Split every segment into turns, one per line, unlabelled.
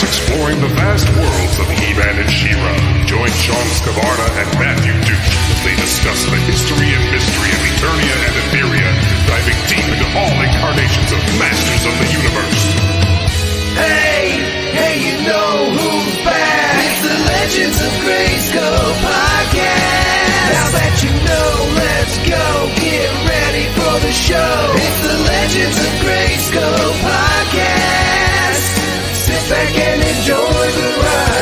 exploring the vast worlds of He-Man and She-Ra. Join Sean Scavarna and Matthew Duke as they discuss the history and mystery of Eternia and Etheria, diving deep into all incarnations of Masters of the Universe.
Hey, you know who's back? It's the Legends of Grayskull podcast. Now that you know, let's go get ready for the show. It's the Legends of Grayskull podcast. Sit back and enjoy the ride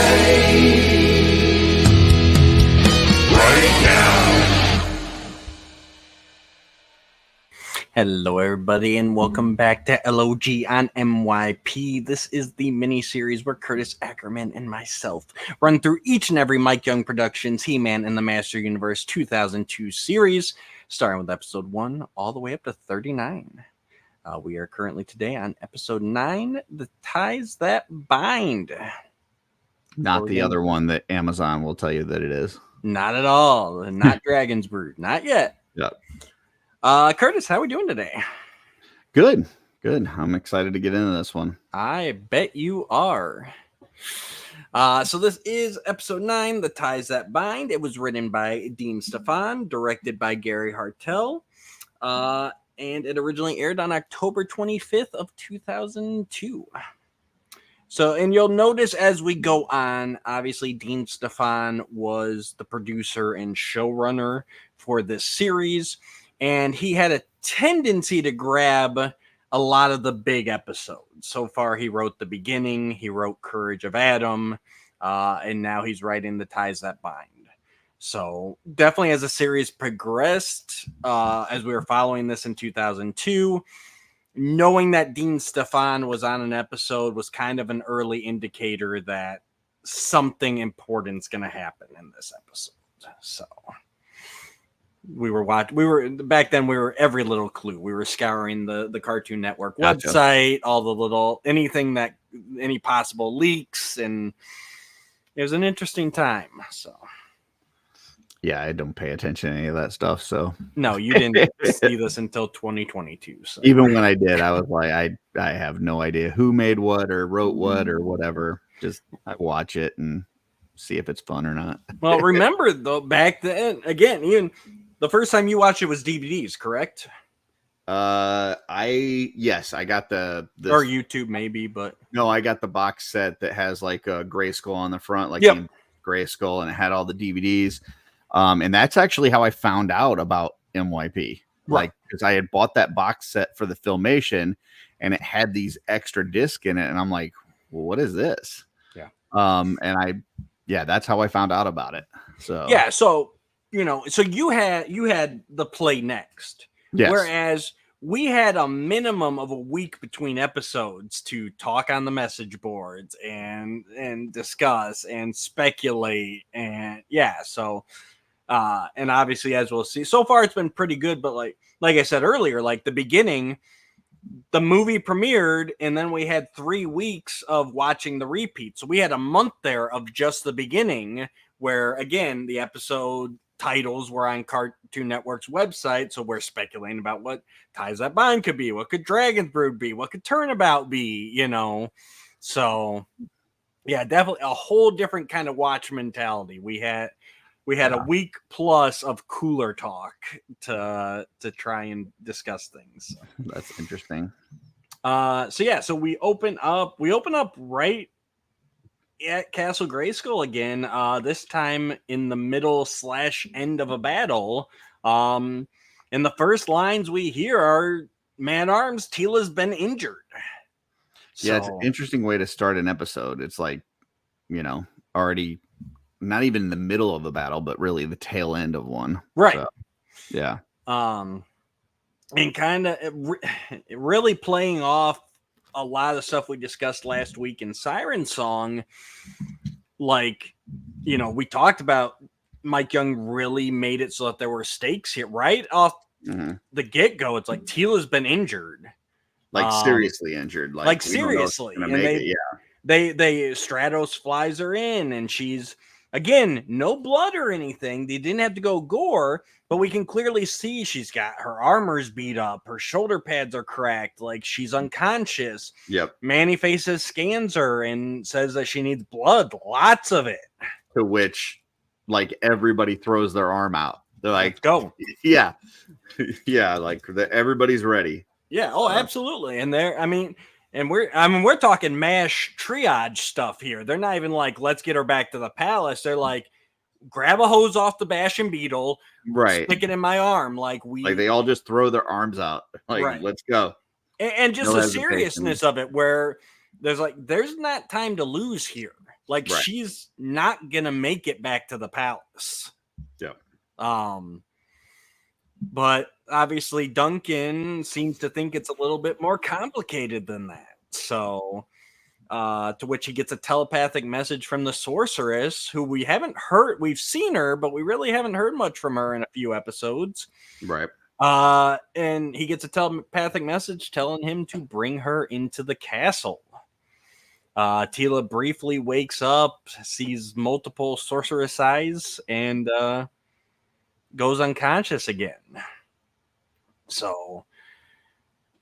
right now.
Hello, everybody, and welcome back to L.O.G on MYP. This is the mini-series where Curtis Ackerman and myself run through each and every Mike Young Productions He-Man and the Master Universe 2002 series, starting with episode 1 all the way up to 39. We are currently today on episode 9, The Ties That Bind.
Not the other one that Amazon will tell you that it is.
Not at all. Not Dragon's Brood. Not yet.
Yep.
Curtis, how are we doing today?
Good. I'm excited to get into this one.
I bet you are. So this is episode 9, The Ties That Bind. It was written by Dean Stefan, directed by Gary Hartel, and it originally aired on October 25th of 2002. So, and you'll notice as we go on, obviously Dean Stefan was the producer and showrunner for this series, and he had a tendency to grab a lot of the big episodes. So far, he wrote The Beginning, he wrote Courage of Adam, and now he's writing The Ties That Bind. So definitely as the series progressed, as we were following this in 2002, knowing that Dean Stefan was on an episode was kind of an early indicator that something important's going to happen in this episode. So back then we were every little clue. We were scouring the Cartoon Network website, all the little, any possible leaks, and it was an interesting time. So
yeah, I don't pay attention to any of that stuff. So
no, you didn't see this until 2022. So
even when I did, I was like, I have no idea who made what or wrote what or whatever. Just I watch it and see if it's fun or not.
Well, remember though, back then, again, even the first time you watched it was DVDs, correct?
Yes, I got the
or YouTube maybe, but
no, I got the box set that has like a Grayskull on the front, like Grayskull, and it had all the DVDs. And that's actually how I found out about MYP. Like, because I had bought that box set for the Filmation, and it had these extra discs in it, and I'm like, well, what is this?
Yeah.
And that's how I found out about it. So
yeah, so so you had the Play Next.
Yes.
Whereas we had a minimum of a week between episodes to talk on the message boards and discuss and speculate and so and obviously, as we'll see, so far it's been pretty good, but like I said earlier, like The Beginning, the movie premiered and then we had 3 weeks of watching the repeat. So we had a month there of just The Beginning, where again the episode titles were on Cartoon Network's website, so we're speculating about what Ties That Bind could be, what could Dragon's Brood be, what could Turnabout be, So yeah, definitely a whole different kind of watch mentality. We had a week plus of cooler talk to try and discuss things.
That's interesting.
So we open up right at Castle Grayskull again, this time in the middle / end of a battle. And the first lines we hear are, "Man-Arms, Teela's been injured."
Yeah, it's an interesting way to start an episode. It's like, already not even in the middle of the battle, but really the tail end of one.
Right.
So, yeah.
And kind of really playing off a lot of stuff we discussed last week in Siren Song. Like, we talked about Mike Young really made it so that there were stakes here right off the get-go. It's like Teela's been injured.
Like seriously injured.
Like seriously. And they Stratos flies her in and she's Again, no blood or anything. They didn't have to go gore, but we can clearly see she's got her armor's beat up, her shoulder pads are cracked, like she's unconscious.
Yep.
Manny Faces scans her and says that she needs blood, lots of it.
To which, like, everybody throws their arm out. They're like,
Let's go.
Yeah. Yeah, like everybody's ready.
Yeah, oh, absolutely. And we're talking MASH triage stuff here. They're not even like, let's get her back to the palace. They're like, grab a hose off the Bastion Beetle,
Right.
stick it in my arm. Like
they all just throw their arms out. Like,
Right.
Let's go.
And just
No
the
hesitation.
seriousness of it, where there's not time to lose here. Like,
Right.
she's not gonna make it back to the palace.
Yeah.
But obviously Duncan seems to think it's a little bit more complicated than that. So, to which he gets a telepathic message from the sorceress, who we haven't heard. We've seen her, but we really haven't heard much from her in a few episodes.
Right.
And he gets a telepathic message telling him to bring her into the castle. Tila briefly wakes up, sees multiple sorceress eyes, and goes unconscious again. So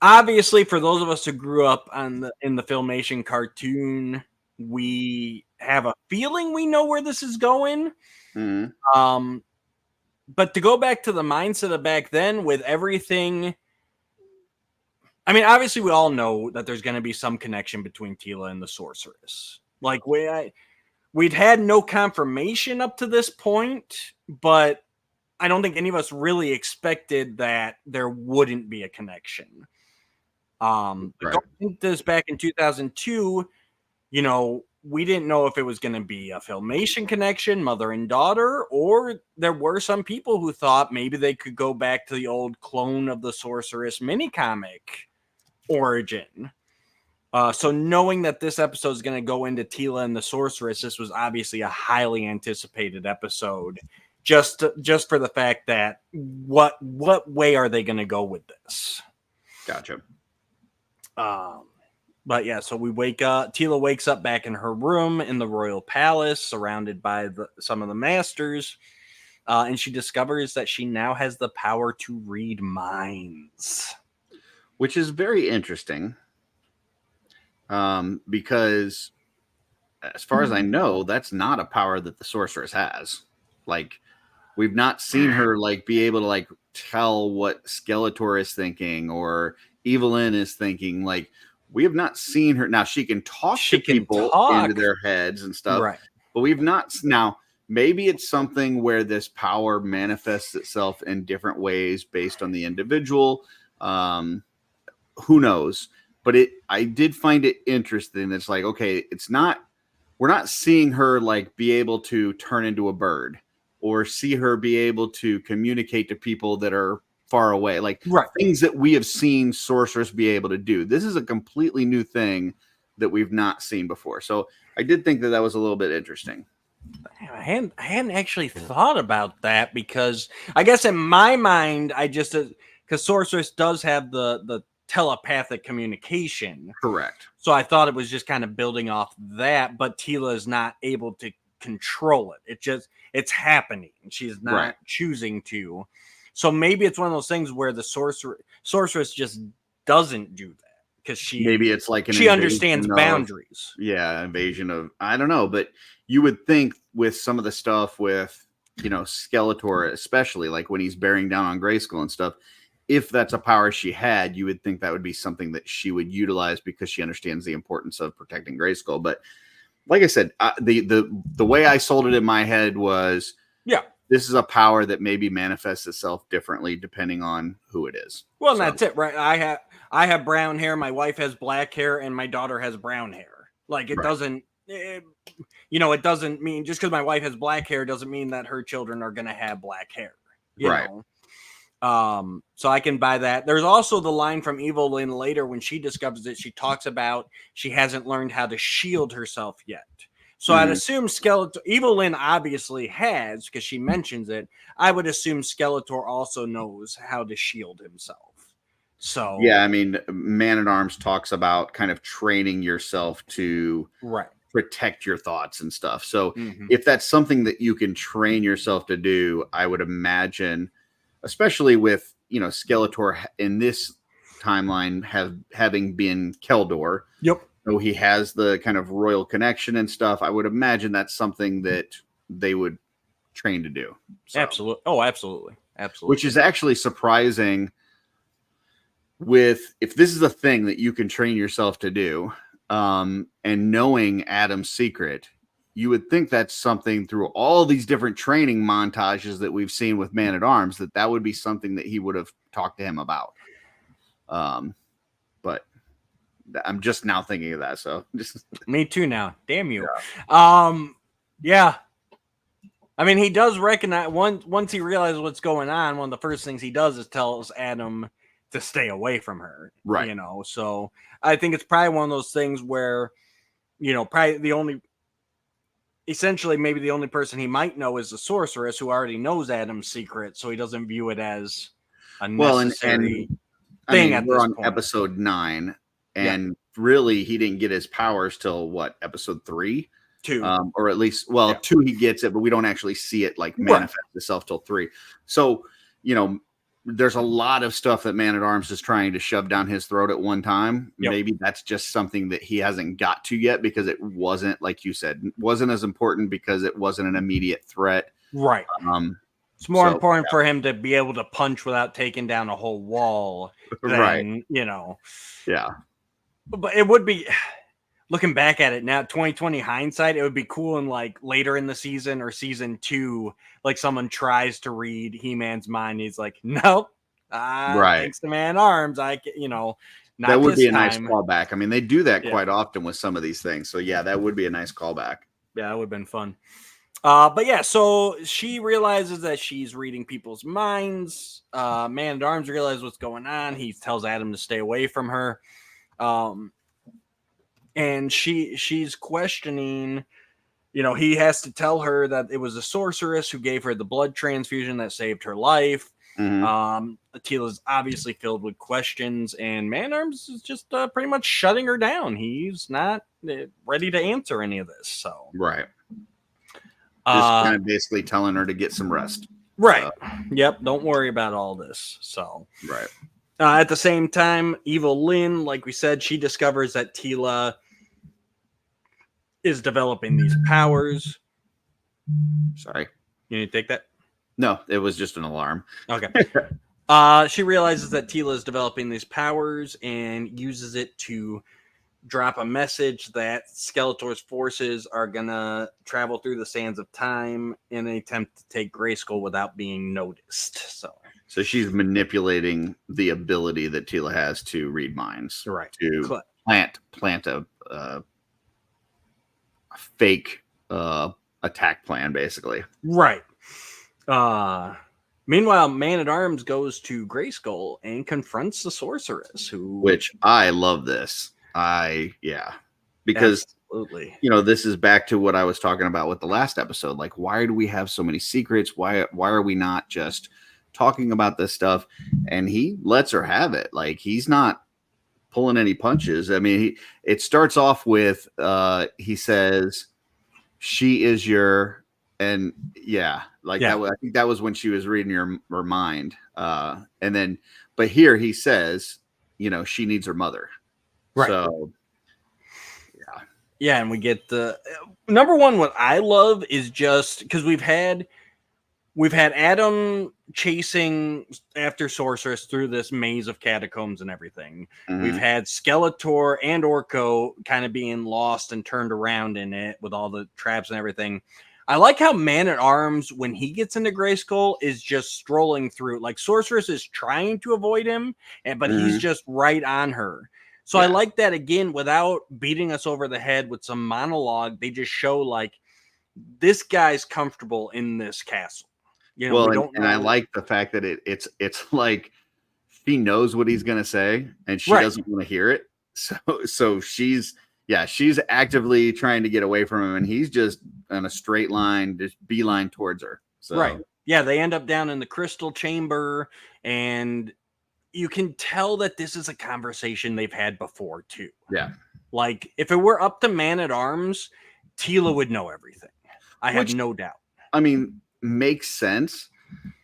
obviously, for those of us who grew up in the Filmation cartoon, we have a feeling we know where this is going.
Mm-hmm.
But to go back to the mindset of back then, with everything, I mean, obviously we all know that there's going to be some connection between Tila and the sorceress. Like, we'd had no confirmation up to this point, but I don't think any of us really expected that there wouldn't be a connection.
Right.
Going this back in 2002, we didn't know if it was going to be a Filmation connection, mother and daughter, or there were some people who thought maybe they could go back to the old Clone of the Sorceress mini comic origin. So knowing that this episode is going to go into Tila and the Sorceress, this was obviously a highly anticipated episode. Just for the fact that what way are they going to go with this?
Gotcha.
But yeah, so we wake up. Tila wakes up back in her room in the royal palace, surrounded by some of the masters, and she discovers that she now has the power to read minds,
which is very interesting. Because as far as I know, that's not a power that the sorceress has. Like, we've not seen her like be able to like tell what Skeletor is thinking or Evelyn is thinking. Like, we have not seen her. Now she can talk to people into their heads and stuff,
right?
But we've not. Now maybe it's something where this power manifests itself in different ways based on the individual. Who knows? But I did find it interesting. It's like, okay, we're not seeing her like be able to turn into a bird or see her be able to communicate to people that are far away, like things that we have seen sorcerers be able to do. This is a completely new thing that we've not seen before. So I did think that was a little bit interesting.
I hadn't actually thought about that, because I guess in my mind, because sorceress does have the telepathic communication.
Correct.
So I thought it was just kind of building off that, but Tila is not able to control it. It's happening. She's not choosing to. So maybe it's one of those things where the sorceress just doesn't do that, because
maybe it's like
she understands boundaries.
Invasion of, I don't know, but you would think with some of the stuff with Skeletor, especially like when he's bearing down on Grayskull and stuff, if that's a power she had, you would think that would be something that she would utilize because she understands the importance of protecting Grayskull. But like I said, the way I sold it in my head was, this is a power that maybe manifests itself differently depending on who it is.
Well, that's it, right? I have brown hair, my wife has black hair, and my daughter has brown hair. Like, it doesn't, it doesn't mean just because my wife has black hair doesn't mean that her children are going to have black hair. You know? So I can buy that. There's also the line from Evelyn later when she discovers it. She talks about she hasn't learned how to shield herself yet. So I'd assume Evelyn obviously has, because she mentions it. I would assume Skeletor also knows how to shield himself. So
yeah, I mean, Man at Arms talks about kind of training yourself to protect your thoughts and stuff. So
Mhm.
if that's something that you can train yourself to do, I would imagine, especially with, Skeletor in this timeline having been Keldor.
Yep.
So he has the kind of royal connection and stuff. I would imagine that's something that they would train to do. So,
Absolutely. Oh, absolutely. Absolutely.
which is actually surprising if this is a thing that you can train yourself to do, and knowing Adam's secret, you would think that's something through all these different training montages that we've seen with Man at Arms, that would be something that he would have talked to him about. But I'm just now thinking of that. So just
me too now. Damn you. Yeah. I mean, he does recognize once he realizes what's going on. One of the first things he does is tells Adam to stay away from her.
Right.
So I think it's probably one of those things where, probably essentially maybe the only person he might know is the sorceress, who already knows Adam's secret, so he doesn't view it as a necessary thing at
we're
this
on
point.
episode 9, and really he didn't get his powers till what, episode 3?
2.
Or at least, 2 he gets it, but we don't actually see it like manifest itself till 3. So, there's a lot of stuff that Man at Arms is trying to shove down his throat at one time.
Yep.
Maybe that's just something that he hasn't got to yet because it wasn't, like you said, wasn't as important because it wasn't an immediate threat.
Right. It's more important for him to be able to punch without taking down a whole wall than,
right.
Yeah. But it would be, looking back at it now, 2020 hindsight, it would be cool in like later in the season or season 2, like someone tries to read He-Man's mind. He's like, nope.
Right.
Thanks to Man Arms, not
that would be a
time.
nice callback. I mean, they do that quite often with some of these things. So yeah, that would be a nice callback.
Yeah, that would have been fun. But yeah, so she realizes that she's reading people's minds. Man at Arms realizes what's going on. He tells Adam to stay away from her. And she's questioning, he has to tell her that it was a sorceress who gave her the blood transfusion that saved her life.
Mm-hmm.
Atila's obviously filled with questions, and Man Arms is just pretty much shutting her down. He's not ready to answer any of this. So
right. Just kind of basically telling her to get some rest.
Right. Yep. Don't worry about all this. So
right.
At the same time, Evil Lynn, like we said, she discovers that Tila is developing these powers.
Sorry.
You need to take that?
No, it was just an alarm.
Okay. She realizes that Tila is developing these powers and uses it to drop a message that Skeletor's forces are going to travel through the sands of time in an attempt to take Grayskull without being noticed. So
she's manipulating the ability that Tila has to read minds.
Right.
To plant a fake attack plan, basically.
Right. Meanwhile, Man at Arms goes to Grayskull and confronts the sorceress,
which I love this. Because
absolutely,
this is back to what I was talking about with the last episode. Like, why do we have so many secrets? Why are we not just talking about this stuff? And he lets her have it. Like, he's not pulling any punches. I mean, it starts off with he says, "She is your," and that. I think that was when she was reading her mind. And then, but here he says, she needs her mother.
Right.
So,
yeah, and we get the number one. What I love is just because we've had Adam chasing after Sorceress through this maze of catacombs and everything. Mm-hmm. We've had Skeletor and Orko kind of being lost and turned around in it with all the traps and everything. I like how Man at Arms, when he gets into Grayskull, is just strolling through. Like, Sorceress is trying to avoid him, but he's just right on her. So I like that, again, without beating us over the head with some monologue. They just show, like, this guy's comfortable in this castle. We don't know.
And I like the fact that it's like she knows what he's going to say, and she doesn't want to hear it. So she's actively trying to get away from him, and he's just on a straight line, just beeline towards her. So.
Right. Yeah, they end up down in the crystal chamber, and you can tell that this is a conversation they've had before too.
Yeah.
Like, if it were up to Man-at-Arms, Tila would know everything. I have no doubt.
I mean, makes sense.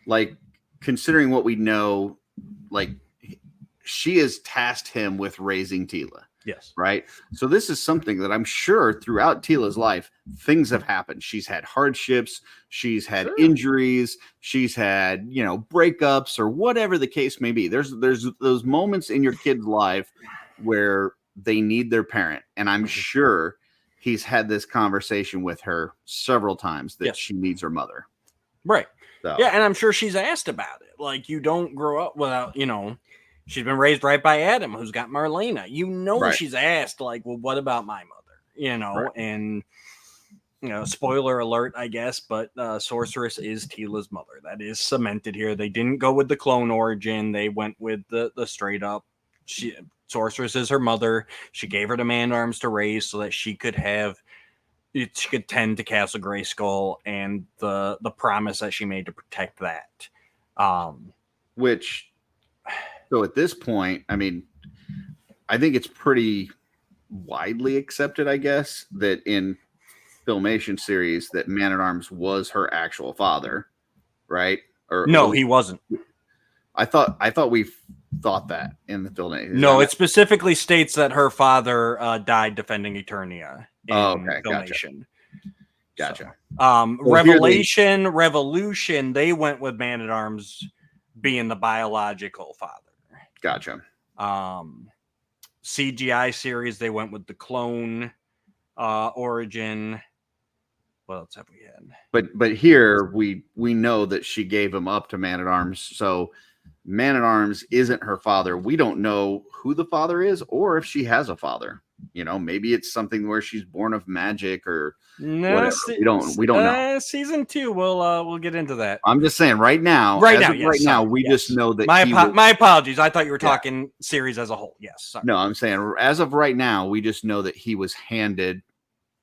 Like, considering what we know, like, she has tasked him with raising Tila.
Yes.
Right. So this is something that I'm sure throughout Tila's life, things have happened. She's had hardships. She's had injuries. She's had, breakups or whatever the case may be. There's those moments in your kid's life where they need their parent. And I'm sure he's had this conversation with her several times that she needs her mother.
Right.
So.
Yeah. And I'm sure she's asked about it. Like, you don't grow up without, she's been raised right by Adam, who's got Marlena. She's asked, like, well, what about my mother? And, spoiler alert, I guess, but Sorceress is Tila's mother. That is cemented here. They didn't go with the clone origin. They went with the straight up. Sorceress is her mother. She gave her to Man-at-Arms to raise so that she could tend to Castle Grayskull and the promise that she made to protect that.
So at this point, I mean, I think it's pretty widely accepted, I guess, that in Filmation series that Man-at-Arms was her actual father, right? Or
no, he wasn't.
I thought we thought that in the Filmation.
No, it specifically states that her father died defending Eternia in Filmation.
Gotcha.
So, Revolution, they went with Man-at-Arms being the biological father.
Gotcha.
CGI series, they went with the clone origin. What else have we had?
But here we know that she gave him up to Man-at-Arms. So Man-at-Arms isn't her father. We don't know who the father is or if she has a father. Maybe it's something where she's born of magic or whatever. We don't know.
Season 2, we'll get into that.
I'm just saying right now. We just know that
my apologies. I thought you were talking series as a whole. Yes. Sorry.
No, I'm saying as of right now, we just know that he was handed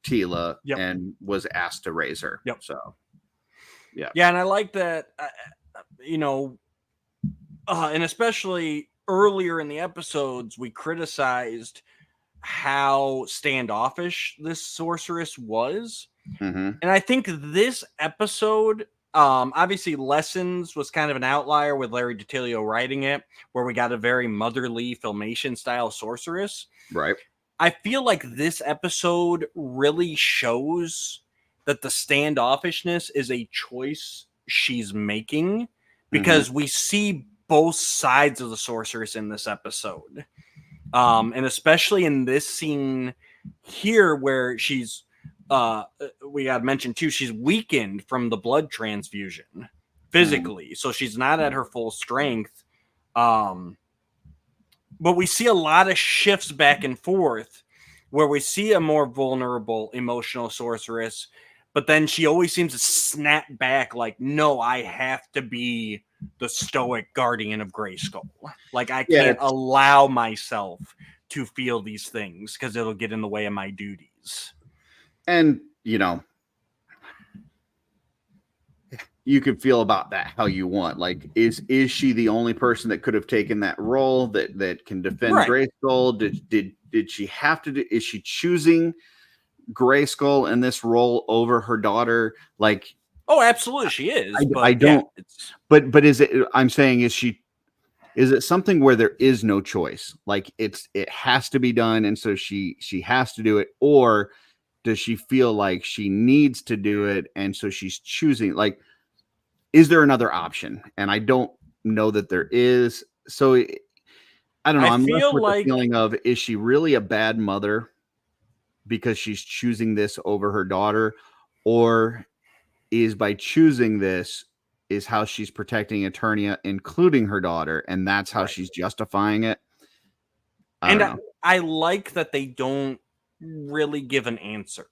Tila and was asked to raise her.
Yep.
So,
yeah, and I like that. And especially earlier in the episodes, we criticized how standoffish this sorceress was.
Mm-hmm.
And I think this episode, obviously Lessons was kind of an outlier with Larry DiTillio writing it, where we got a very motherly Filmation style sorceress.
Right.
I feel like this episode really shows that the standoffishness is a choice she's making, because we see both sides of the sorceress in this episode. And especially in this scene here where she's, we got to mention too, she's weakened from the blood transfusion physically. So she's not at her full strength. But we see a lot of shifts back and forth where we see a more vulnerable, emotional sorceress, but then she always seems to snap back like, no, I have to be the stoic guardian of Grayskull. Like, I can't allow myself to feel these things because it'll get in the way of my duties.
And, you can feel about that how you want. Like, is she the only person that could have taken that role that can defend Grayskull? Did she have to is she choosing Grayskull in this role over her daughter? Like,
oh, absolutely, she is.
I don't. But is it? I'm saying, is it something where there is no choice? Like, it has to be done, and so she has to do it, or does she feel like she needs to do it, and so she's choosing? Like, is there another option? And I don't know that there is. So I don't know. I'm left with the feeling of, is she really a bad mother because she's choosing this over her daughter, or is by choosing this is how she's protecting Eternia, including her daughter, and that's how she's justifying it?
I like that they don't really give an answer.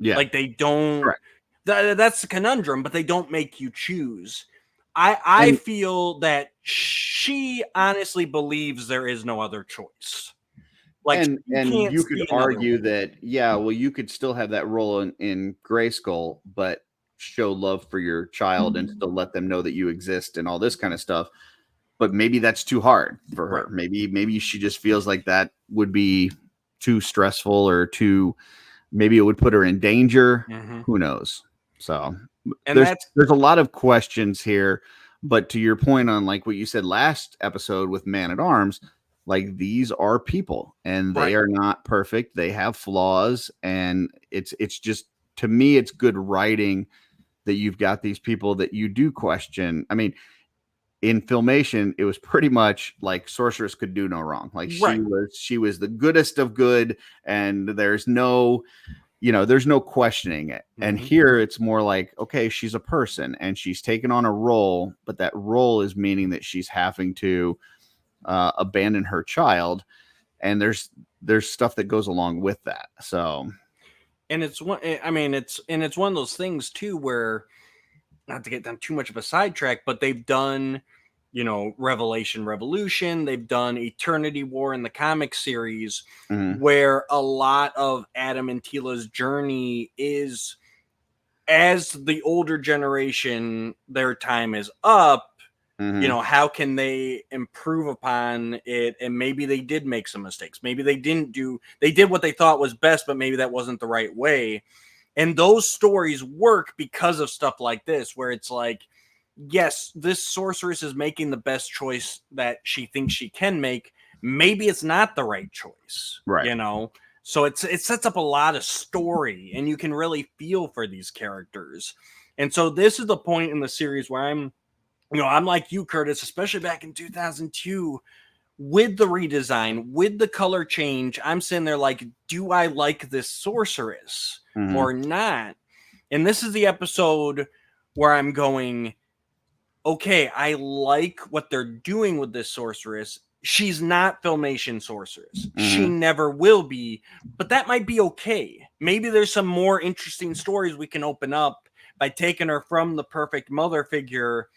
Yeah,
like they don't. Correct. That's the conundrum, but they don't make you choose. I feel that she honestly believes there is no other choice. Like,
and you could argue that, you could still have that role in Grayskull, but show love for your child and still let them know that you exist and all this kind of stuff. But maybe that's too hard for her. Maybe she just feels like that would be too stressful or maybe it would put her in danger.
Mhm.
Who knows? So
And
there's a lot of questions here, but to your point on like what you said last episode with Man at Arms, like these are people and they are not perfect. They have flaws, and it's just, to me, it's good writing that you've got these people that you do question. I mean, in Filmation, it was pretty much like Sorceress could do no wrong. Like she was the goodest of good, and there's no questioning it. And here it's more like, okay, she's a person and she's taken on a role, but that role is meaning that she's having to abandon her child, and there's stuff that goes along with that. So,
and it's one. I mean, it's one of those things too where, not to get down too much of a sidetrack, but they've done, Revelation Revolution. They've done Eternity War in the comic series, where a lot of Adam and Tila's journey is, as the older generation, their time is up. How can they improve upon it? And maybe they did make some mistakes. Maybe they did what they thought was best, but maybe that wasn't the right way. And those stories work because of stuff like this, where it's like, yes, this sorceress is making the best choice that she thinks she can make. Maybe it's not the right choice,
right?
So it sets up a lot of story, and you can really feel for these characters. And so this is the point in the series where I'm like you, Curtis, especially back in 2002, with the redesign, with the color change. I'm sitting there like, do I like this sorceress or not? And this is the episode where I'm going, okay, I like what they're doing with this sorceress. She's not Filmation sorceress. She never will be, but that might be okay. Maybe there's some more interesting stories we can open up by taking her from the perfect mother figure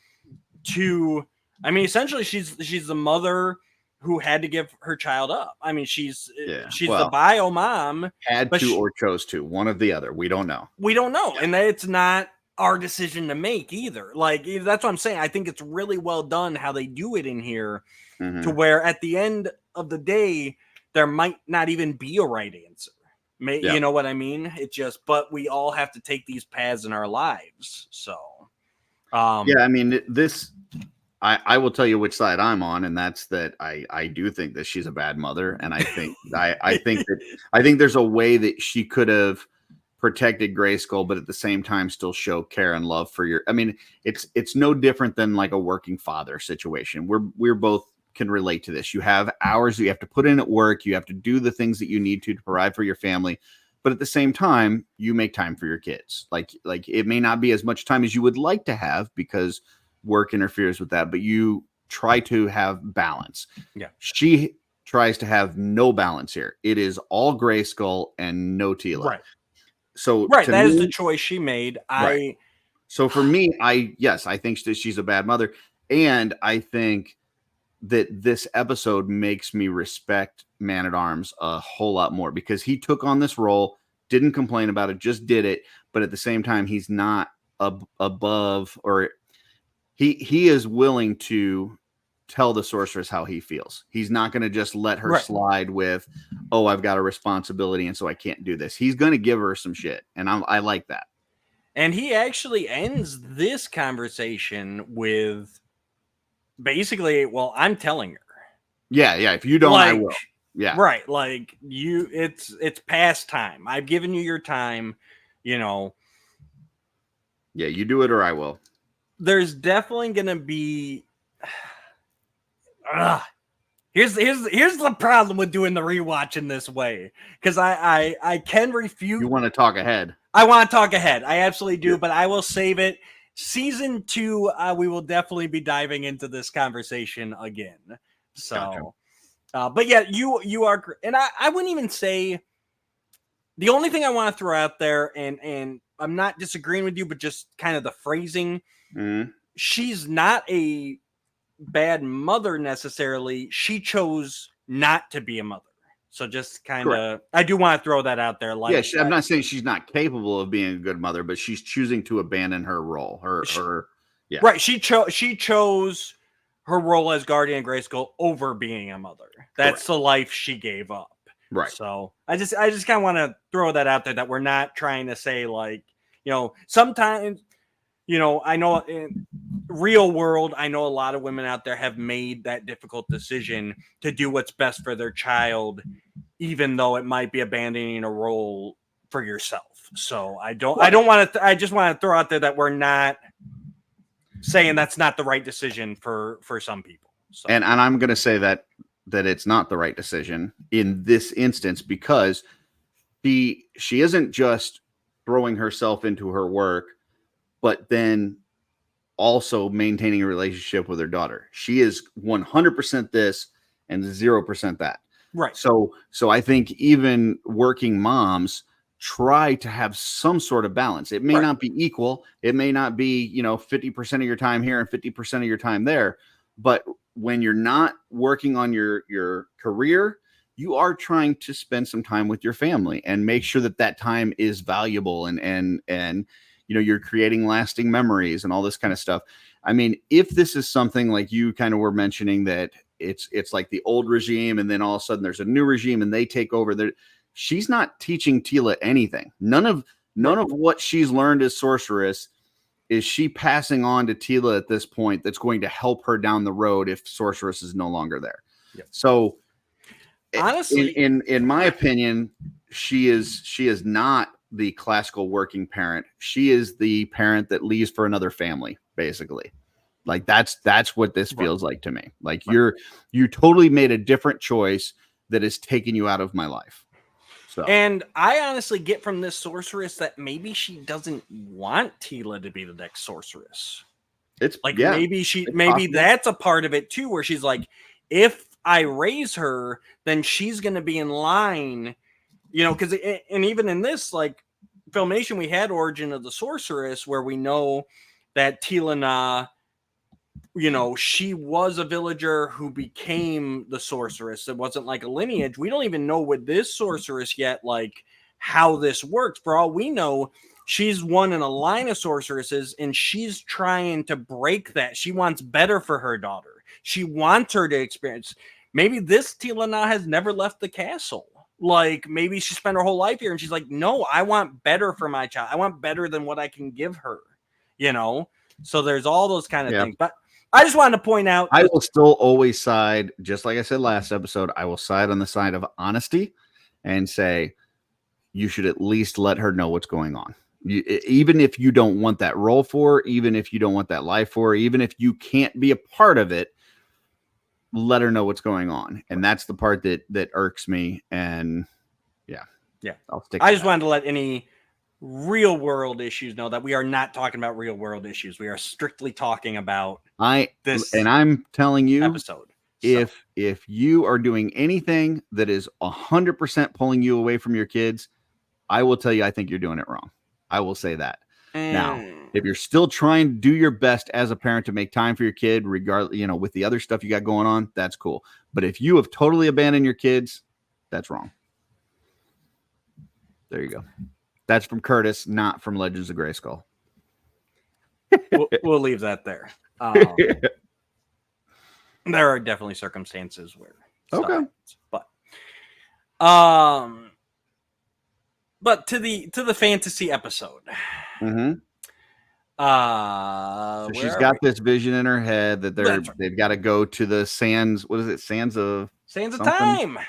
to, I mean, essentially she's the mother who had to give her child up. I mean, she's the bio mom,
had to or chose to, one of the other. We don't know.
And it's not our decision to make either. Like, that's what I'm saying. I think it's really well done how they do it in here, to where at the end of the day there might not even be a right answer. You know what I mean? It just, but we all have to take these paths in our lives. So
I mean, I will tell you which side I'm on, and that's that I do think that she's a bad mother, and I think I think there's a way that she could have protected Grayskull, but at the same time still show care and love for your. I mean, it's no different than like a working father situation. We're both can relate to this. You have hours that you have to put in at work. You have to do the things that you need to provide for your family. But at the same time, you make time for your kids. Like it may not be as much time as you would like to have because work interferes with that, but you try to have balance.
Yeah.
She tries to have no balance here. It is all Grayskull and no Tila.
Right.
So
that is the choice she made.
So for me, I think that she's a bad mother. And I think that this episode makes me respect Man at Arms a whole lot more because he took on this role, didn't complain about it, just did it. But at the same time, he's not above, or he is willing to tell the sorceress how he feels. He's not going to just let her slide with, oh, I've got a responsibility and so I can't do this. He's going to give her some shit. And I like that.
And he actually ends this conversation with basically, well, I'm telling her.
Yeah. If you don't, I will. Yeah.
Right. Like it's past time. I've given you your time, Yeah,
you do it or I will.
There's definitely going to be Here's the problem with doing the rewatch in this way, because I can refute.
You want to talk ahead?
I want to talk ahead. I absolutely do, but I will save it. Season 2, we will definitely be diving into this conversation again. So, gotcha. But yeah, you are, and I wouldn't even say. The only thing I want to throw out there, and I'm not disagreeing with you, but just kind of the phrasing. She's not a bad mother necessarily. She chose not to be a mother. So just kind of, I do want to throw that out there. Like,
yeah, I'm not saying she's not capable of being a good mother, but she's choosing to abandon her role. Right.
She chose her role as Guardian Grayskull over being a mother. That's the life she gave up.
Right.
So I just kind of want to throw that out there, that we're not trying to say like, sometimes, I know in real world, I know a lot of women out there have made that difficult decision to do what's best for their child, even though it might be abandoning a role for yourself. So I don't want to, I just want to throw out there that we're not saying that's not the right decision for some people. So.
And I'm going to say that it's not the right decision in this instance, because she isn't just throwing herself into her work, but then also maintaining a relationship with her daughter. She is 100% this and 0% that.
Right.
So I think even working moms try to have some sort of balance. It may not be equal. It may not be, 50% of your time here and 50% of your time there. But when you're not working on your career, you are trying to spend some time with your family and make sure that time is valuable and you're creating lasting memories and all this kind of stuff. I mean, if this is something like you kind of were mentioning, that it's like the old regime and then all of a sudden there's a new regime and they take over, that she's not teaching Teela anything. None of what she's learned as sorceress is she passing on to Teela at this point that's going to help her down the road if sorceress is no longer there.
Yep.
So
honestly,
in my opinion, she is not the classical working parent. She is the parent that leaves for another family, basically. Like that's what this feels like to me. Like you totally made a different choice that has taken you out of my life. So.
And I honestly get from this sorceress that maybe she doesn't want Teela to be the next sorceress.
It's like,
maybe that's a part of it too, where she's like, if I raise her, then she's going to be in line, because, and even in this, like, Filmation, we had Origin of the Sorceress, where we know that Teela, she was a villager who became the sorceress. It wasn't like a lineage. We don't even know with this sorceress yet, like, how this works. For all we know, she's one in a line of sorceresses, and she's trying to break that. She wants better for her daughter. She wants her to experience. Maybe this Teela has never left the castle. Like, maybe she spent her whole life here, and she's like, no, I want better for my child. I want better than what I can give her, So there's all those kind of things. But I just wanted to point out,
I will still always side, just like I said last episode, I will side on the side of honesty and say you should at least let her know what's going on. Even if you don't want that role for her, even if you don't want that life for her, even if you can't be a part of it, let her know what's going on. And that's the part that irks me. And yeah, I'll stick.
I just wanted to let any real world issues know that we are not talking about real world issues. We are strictly talking about this.
And I'm telling you,
episode.
If you are doing anything that is 100% pulling you away from your kids, I will tell you, I think you're doing it wrong. I will say that. Now, if you're still trying to do your best as a parent to make time for your kid, regardless, with the other stuff you got going on, that's cool. But if you have totally abandoned your kids, that's wrong. There you go. That's from Curtis, not from Legends of Grayskull.
We'll leave that there. There are definitely circumstances where happens, but to the fantasy episode.
Mm-hmm. So she's got this vision in her head that they've got to go to the sands. What is it? Sands of
time.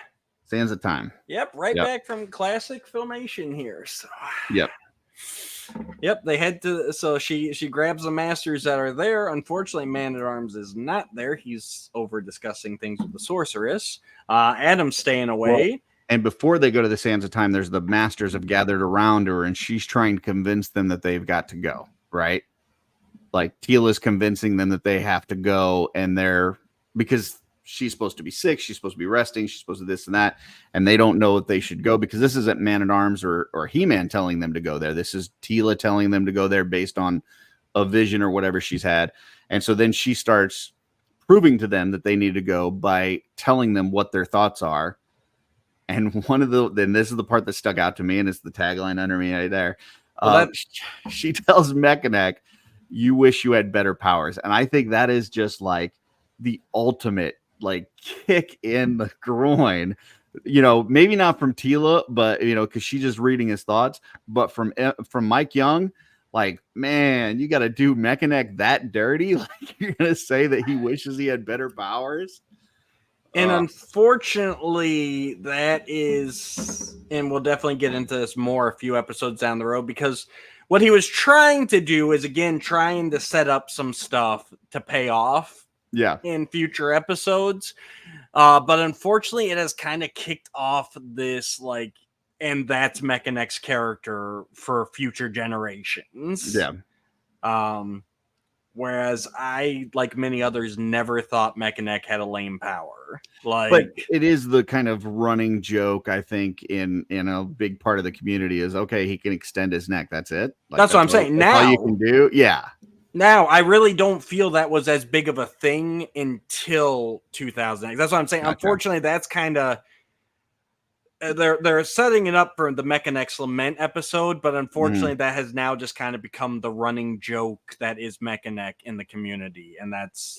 Sands of Time.
Yep, back from classic Filmation here. So.
Yep,
they head to. So she grabs the masters that are there. Unfortunately, Man-at-Arms is not there. He's over discussing things with the sorceress. Adam's staying away.
Well, and before they go to the Sands of Time, there's the masters have gathered around her, and she's trying to convince them that they've got to go. Right? Like Teela's convincing them that they have to go, and because she's supposed to be sick, she's supposed to be resting, she's supposed to this and that, and they don't know that they should go because this isn't Man-at-Arms or He-Man telling them to go there. This is Teela telling them to go there based on a vision or whatever she's had. And so then she starts proving to them that they need to go by telling them what their thoughts are. And then this is the part that stuck out to me, and it's the tagline under me right there. She tells Mechaneck, "You wish you had better powers." And I think that is just like the ultimate like kick in the groin maybe not from Tila, but because she's just reading his thoughts, but from Mike Young, like, man, you got to do Mechanic that dirty. Like, you're gonna say that he wishes he had better powers.
And unfortunately, that is, and we'll definitely get into this more a few episodes down the road, because what he was trying to do is, again, trying to set up some stuff to pay off in future episodes. But unfortunately, it has kind of kicked off this, like, and that's Mechaneck's character for future generations.
Yeah.
Whereas I, like many others, never thought Mechaneck had a lame power.
But it is the kind of running joke, I think, in a big part of the community is, okay, he can extend his neck. That's it. Like,
that's what I'm saying.
That's all you can do. Yeah.
Now, I really don't feel that was as big of a thing until 2008. That's what I'm saying. Gotcha. Unfortunately, that's kind of they're setting it up for the Mechaneck's Lament episode, but unfortunately, that has now just kind of become the running joke that is Mechaneck in the community, and that's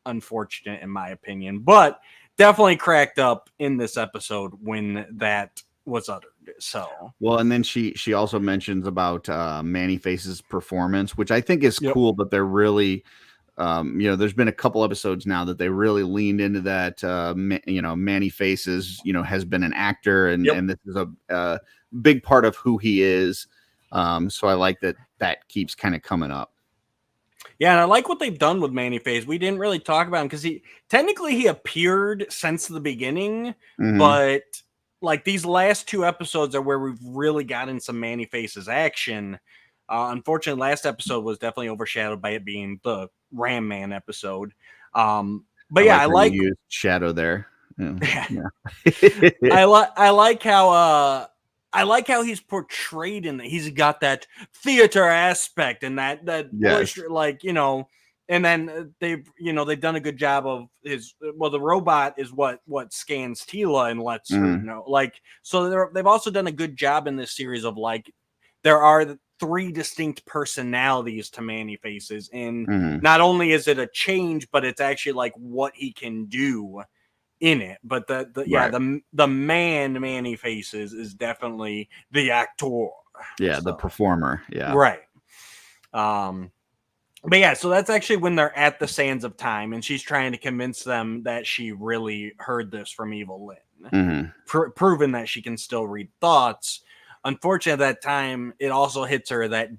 unfortunate in my opinion. But definitely cracked up in this episode when that was uttered. So
well, and then she also mentions about Manny Face's performance, which I think is cool, but they're really there's been a couple episodes now that they really leaned into that. Manny Faces, has been an actor, and this is a big part of who he is. So I like that keeps kind of coming up.
Yeah, and I like what they've done with Manny Face. We didn't really talk about him because he appeared since the beginning, but like these last two episodes are where we've really gotten some Manny Face's action. Unfortunately, last episode was definitely overshadowed by it being the Ram Man episode. But I like
shadow there. Yeah.
I like how he's portrayed in that. He's got that theater aspect and that bush, and then they've done a good job of the robot is what scans Tila and lets her know. Like, so they've also done a good job in this series of like there are three distinct personalities to Manny Faces, and not only is it a change, but it's actually like what he can do in it. But the man Manny Faces is definitely the actor.
Yeah, the performer. Yeah.
Right. But yeah, so that's actually when they're at the Sands of Time, and she's trying to convince them that she really heard this from Evil Lynn, proving that she can still read thoughts. Unfortunately, at that time, it also hits her that,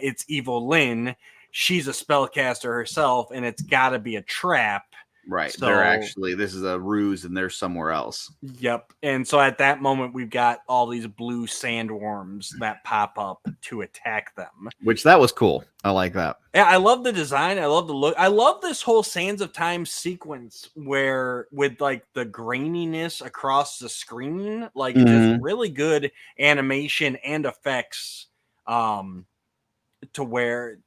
it's Evil Lynn. She's a spellcaster herself, and it's got to be a trap.
Right. So, this is a ruse, and they're somewhere else.
Yep. And so at that moment, we've got all these blue sandworms that pop up to attack them.
Which that was cool. I like that.
Yeah, I love the design. I love the look. I love this whole Sands of Time sequence where with like the graininess across the screen, like just really good animation and effects to where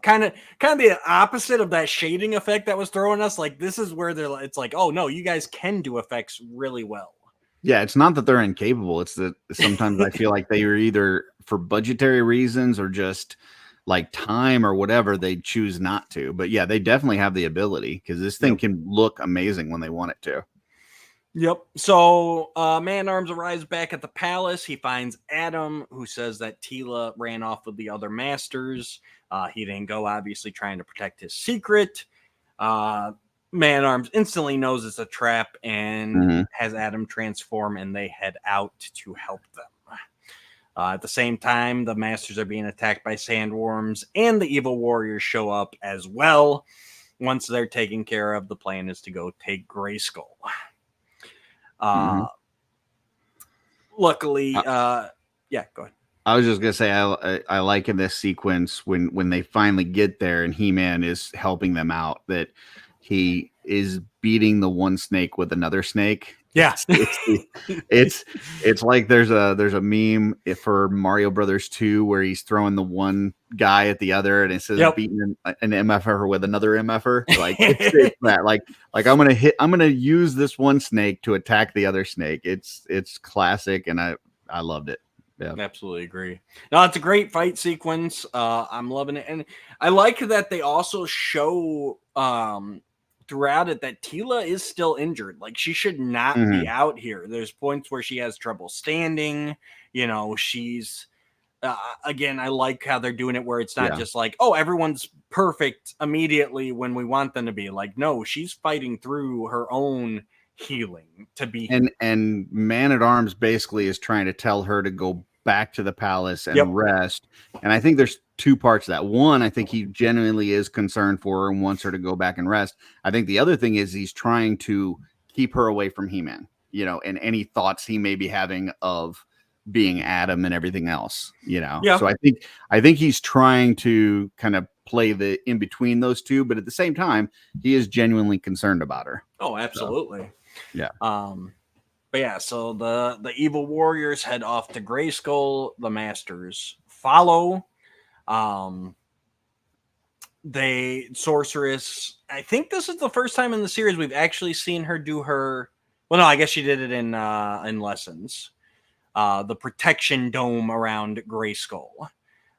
kind of the opposite of that shading effect that was throwing us. Like, this is where it's like, oh no, you guys can do effects really well.
Yeah, it's not that they're incapable. It's that sometimes I feel like they are either for budgetary reasons or just like time or whatever, they choose not to. But yeah, they definitely have the ability because this thing can look amazing when they want it to.
Yep. So Man-Arms arrives back at the palace. He finds Adam, who says that Tila ran off with the other masters. He didn't go, obviously, trying to protect his secret. Man-Arms instantly knows it's a trap and has Adam transform, and they head out to help them. At the same time, the masters are being attacked by sandworms, and the evil warriors show up as well. Once they're taken care of, the plan is to go take Grayskull. Luckily, go ahead.
I was just gonna say I like in this sequence when they finally get there and He-Man is helping them out that he is beating the one snake with another snake.
Yeah,
it's like there's a meme for Mario Brothers 2 where he's throwing the one guy at the other and it says beating an MFer with another MFer. Like it's that like I'm gonna use this one snake to attack the other snake. It's classic and I loved it. Yeah,
absolutely agree. No, it's a great fight sequence. I'm loving it, and I like that they also show throughout it that Tila is still injured. Like, she should not be out here. There's points where she has trouble standing. You know, she's again, I like how they're doing it where it's not just like, oh, everyone's perfect immediately when we want them to be. Like, no, she's fighting through her own healing to be.
And Man at Arms basically is trying to tell her to go back to the palace and rest. And I think there's two parts to that. One, I think he genuinely is concerned for her and wants her to go back and rest. I think the other thing is he's trying to keep her away from He-Man, you know, and any thoughts he may be having of being Adam and everything else, you know. So I think he's trying to kind of play the in between those two, but at the same time, he is genuinely concerned about her.
Oh, absolutely.
So, yeah.
But yeah, so the evil warriors head off to Grayskull. The Masters follow. Sorceress. I think this is the first time in the series we've actually seen her do her. Well, no, I guess she did it in Lessons. The protection dome around Grayskull.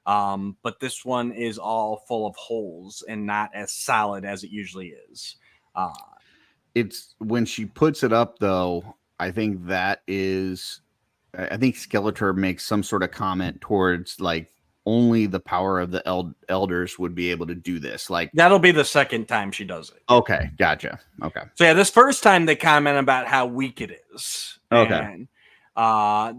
But this one is all full of holes and not as solid as it usually is.
It's when she puts it up, though. I think Skeletor makes some sort of comment towards like only the power of the elders would be able to do this. Like
that'll be the second time she does it.
Okay, gotcha. Okay.
So yeah, this first time they comment about how weak it is.
Okay.
And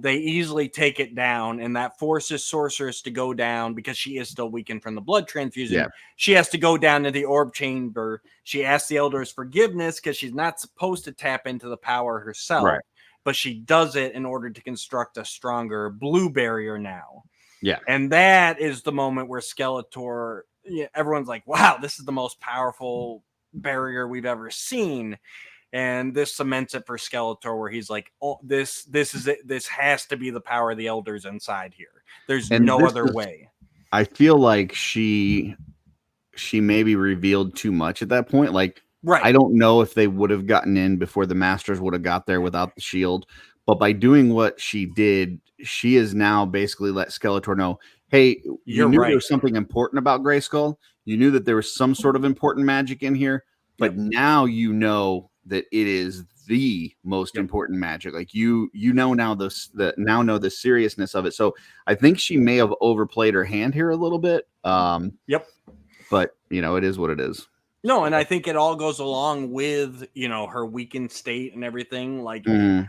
they easily take it down, and that forces Sorceress to go down because she is still weakened from the blood transfusion.
Yeah.
She has to go down to the orb chamber. She asks the elders forgiveness because she's not supposed to tap into the power herself,
right.
But she does it in order to construct a stronger blue barrier now.
Yeah.
And that is the moment where Skeletor, everyone's like, wow, this is the most powerful barrier we've ever seen. And this cements it for Skeletor, where he's like, "Oh, this is it. This has to be the power of the elders inside here. There's no other way."
I feel like she maybe revealed too much at that point. Like,
right.
I don't know if they would have gotten in before the Masters would have got there without the shield. But by doing what she did, she has now basically let Skeletor know, hey, you knew there was something important about Grayskull. You knew that there was some sort of important magic in here. But now you know that it is the most important magic. Like you know now know the seriousness of it. So I think she may have overplayed her hand here a little bit. But it is what it is.
No, and I think it all goes along with, her weakened state and everything. Like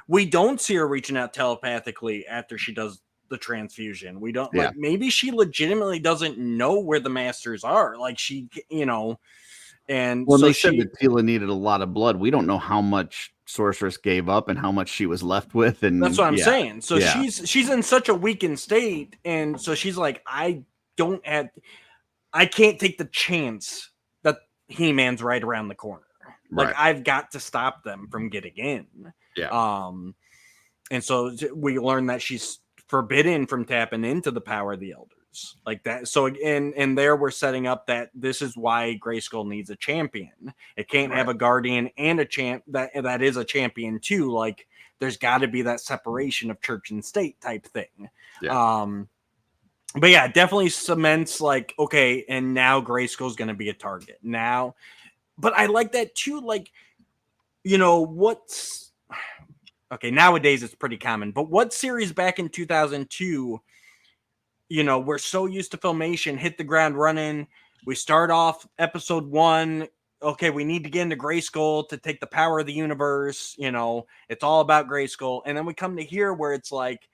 we don't see her reaching out telepathically after she does the transfusion. We don't like maybe she legitimately doesn't know where the Masters are. Like she, and
well, so they said that Tila needed a lot of blood. We don't know how much Sorceress gave up and how much she was left with. And
that's what I'm saying. So she's in such a weakened state. And so she's like, I can't take the chance that He-Man's right around the corner. Like I've got to stop them from getting in.
Yeah.
And so we learn that she's forbidden from tapping into the power of the elders. Like that. So and there we're setting up that this is why Grayskull needs a champion. It can't have a guardian and a champ that is a champion too. Like there's got to be that separation of church and state type thing.
Yeah.
But yeah, it definitely cements like, okay, and now Grayskull's going to be a target now. But I like that too. Like, what's okay. Nowadays it's pretty common, but what series back in 2002, we're so used to Filmation, hit the ground running. We start off episode 1. Okay, we need to get into Grayskull to take the power of the universe. It's all about Grayskull. And then we come to here where it's like,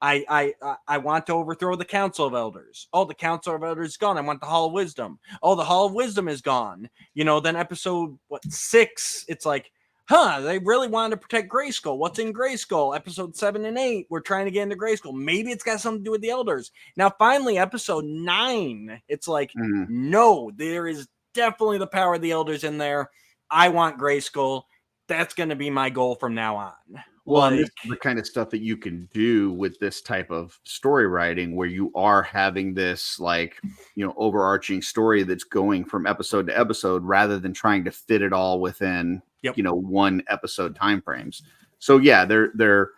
I want to overthrow the Council of Elders. Oh, the Council of Elders is gone. I want the Hall of Wisdom. Oh, the Hall of Wisdom is gone. Then episode 6, it's like, they really wanted to protect Grayskull. What's in Grayskull? Episode 7 and 8, we're trying to get into Grayskull. Maybe it's got something to do with the Elders. Now, finally, episode 9, it's like, no, there is definitely the power of the Elders in there. I want Grayskull. That's going to be my goal from now on.
Well, this is the kind of stuff that you can do with this type of story writing where you are having this overarching story that's going from episode to episode rather than trying to fit it all within, one episode timeframes. So yeah, they're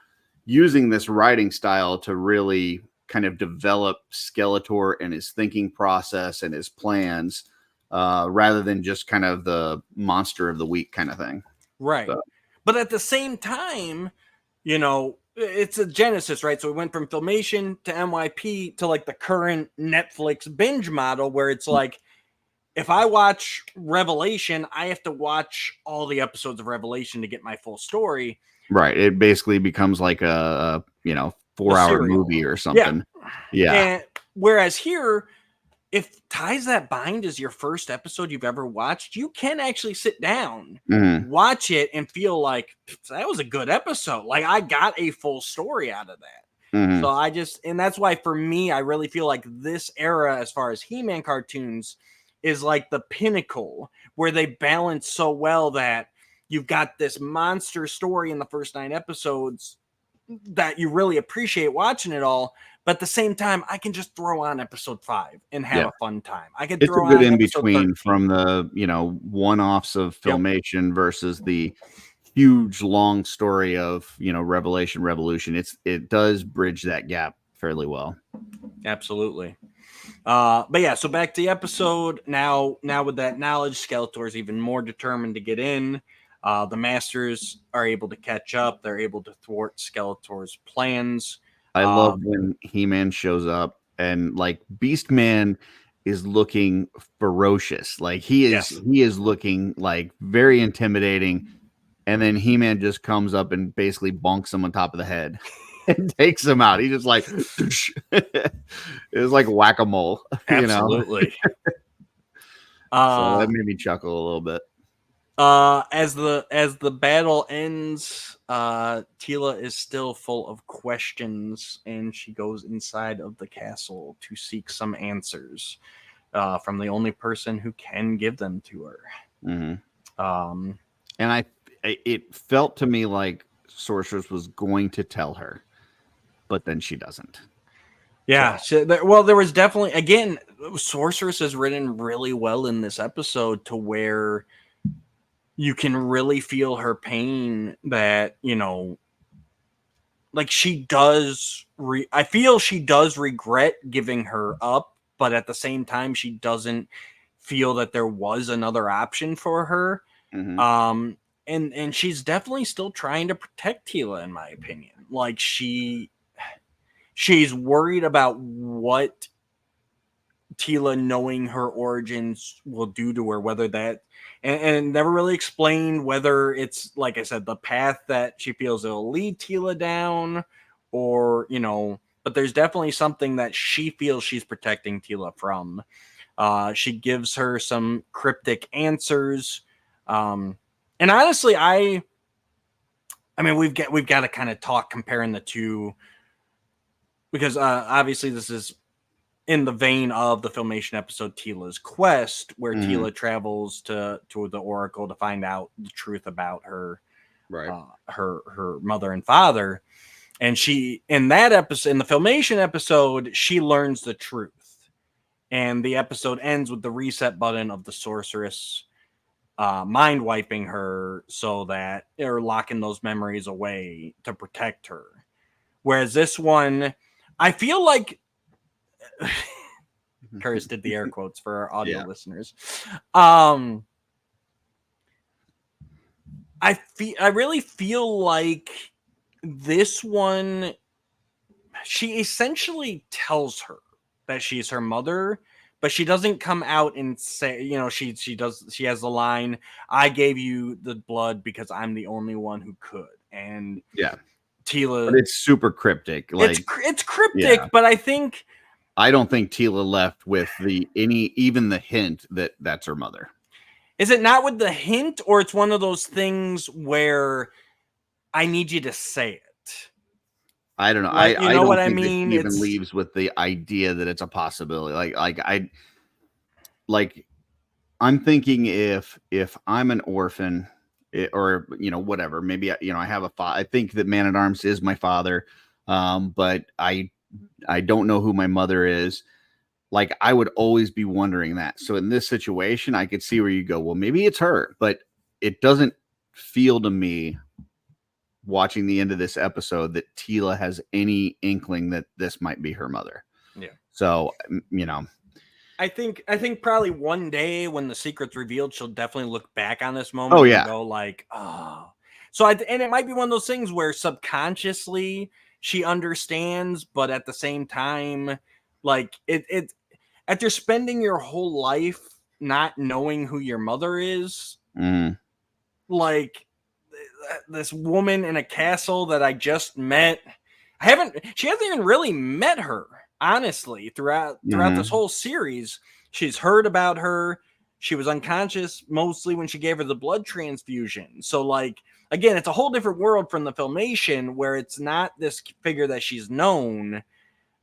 using this writing style to really kind of develop Skeletor and his thinking process and his plans rather than just kind of the monster of the week kind of thing.
Right.
So.
But at the same time, it's a genesis, right? So we went from Filmation to MYP to like the current Netflix binge model where it's like, if I watch Revelation, I have to watch all the episodes of Revelation to get my full story.
Right. It basically becomes like a 4-hour movie or something. Yeah.
And whereas here, if Ties That Bind is your first episode you've ever watched, you can actually sit down, watch it, and feel like that was a good episode. Like I got a full story out of that. So and that's why for me, I really feel like this era, as far as He-Man cartoons, is like the pinnacle where they balance so well that you've got this monster story in the first 9 episodes that you really appreciate watching it all. But at the same time, I can just throw on episode 5 and have a fun time. I can throw
a good
on
in
episode
between
13.
from the one-offs of Filmation versus the huge long story of Revolution. It does bridge that gap fairly well.
Absolutely. But yeah, so back to the episode. Now with that knowledge, Skeletor is even more determined to get in. The Masters are able to catch up. They're able to thwart Skeletor's plans.
I love when He-Man shows up and like Beastman is looking ferocious. Like he is looking like very intimidating. And then He-Man just comes up and basically bonks him on top of the head and takes him out. He just like it was like whack-a-mole.
Absolutely.
So that made me chuckle a little bit.
As the battle ends, Teela is still full of questions, and she goes inside of the castle to seek some answers from the only person who can give them to her.
And it felt to me like Sorceress was going to tell her, but then she doesn't.
Yeah. So, there was definitely, again, Sorceress is written really well in this episode to where you can really feel her pain that, like she does, I feel she does regret giving her up, but at the same time, she doesn't feel that there was another option for her. And she's definitely still trying to protect Teela, in my opinion. Like she's worried about what Teela knowing her origins will do to her, whether that and never really explained whether it's, like I said, the path that she feels it'll lead Teela down, or but there's definitely something that she feels she's protecting Teela from. She gives her some cryptic answers, and honestly, I mean we've got to kind of talk comparing the two, because obviously this is in the vein of the Filmation episode Teela's Quest, where Teela travels to the Oracle to find out the truth about her, her mother and father. And she, in that episode, in the Filmation episode, she learns the truth. And the episode ends with the reset button of the Sorceress mind wiping her, so that they're locking those memories away to protect her. Whereas this one, I feel like Curtis did the air quotes for our audio listeners. I really feel like this one, she essentially tells her that she's her mother, but she doesn't come out and say, she has the line, "I gave you the blood because I'm the only one who could." And Teela,
but it's super cryptic. Like
it's cryptic, but I
don't think Teela left with even the hint that that's her mother.
Is it not with the hint, or it's one of those things where I need you to say it?
I don't know.
Like,
I don't
what
think
I mean?
That he even leaves with the idea that it's a possibility. I'm thinking if I'm an orphan, or whatever, maybe I have a father. I think that Man at Arms is my father, but I don't know who my mother is. Like, I would always be wondering that. So in this situation, I could see where you go, well, maybe it's her, but it doesn't feel to me, watching the end of this episode, that Teela has any inkling that this might be her mother.
Yeah.
So,
think probably one day when the secret's revealed, she'll definitely look back on this moment
Oh,
and
yeah.
go like, oh. So and it might be one of those things where subconsciously she understands, but at the same time, like it after spending your whole life not knowing who your mother is, like this woman in a castle that I just met, she hasn't even really met her, honestly, throughout this whole series. She's heard about her. She was unconscious mostly when she gave her the blood transfusion. So, like, again, it's a whole different world from the Filmation where it's not this figure that she's known.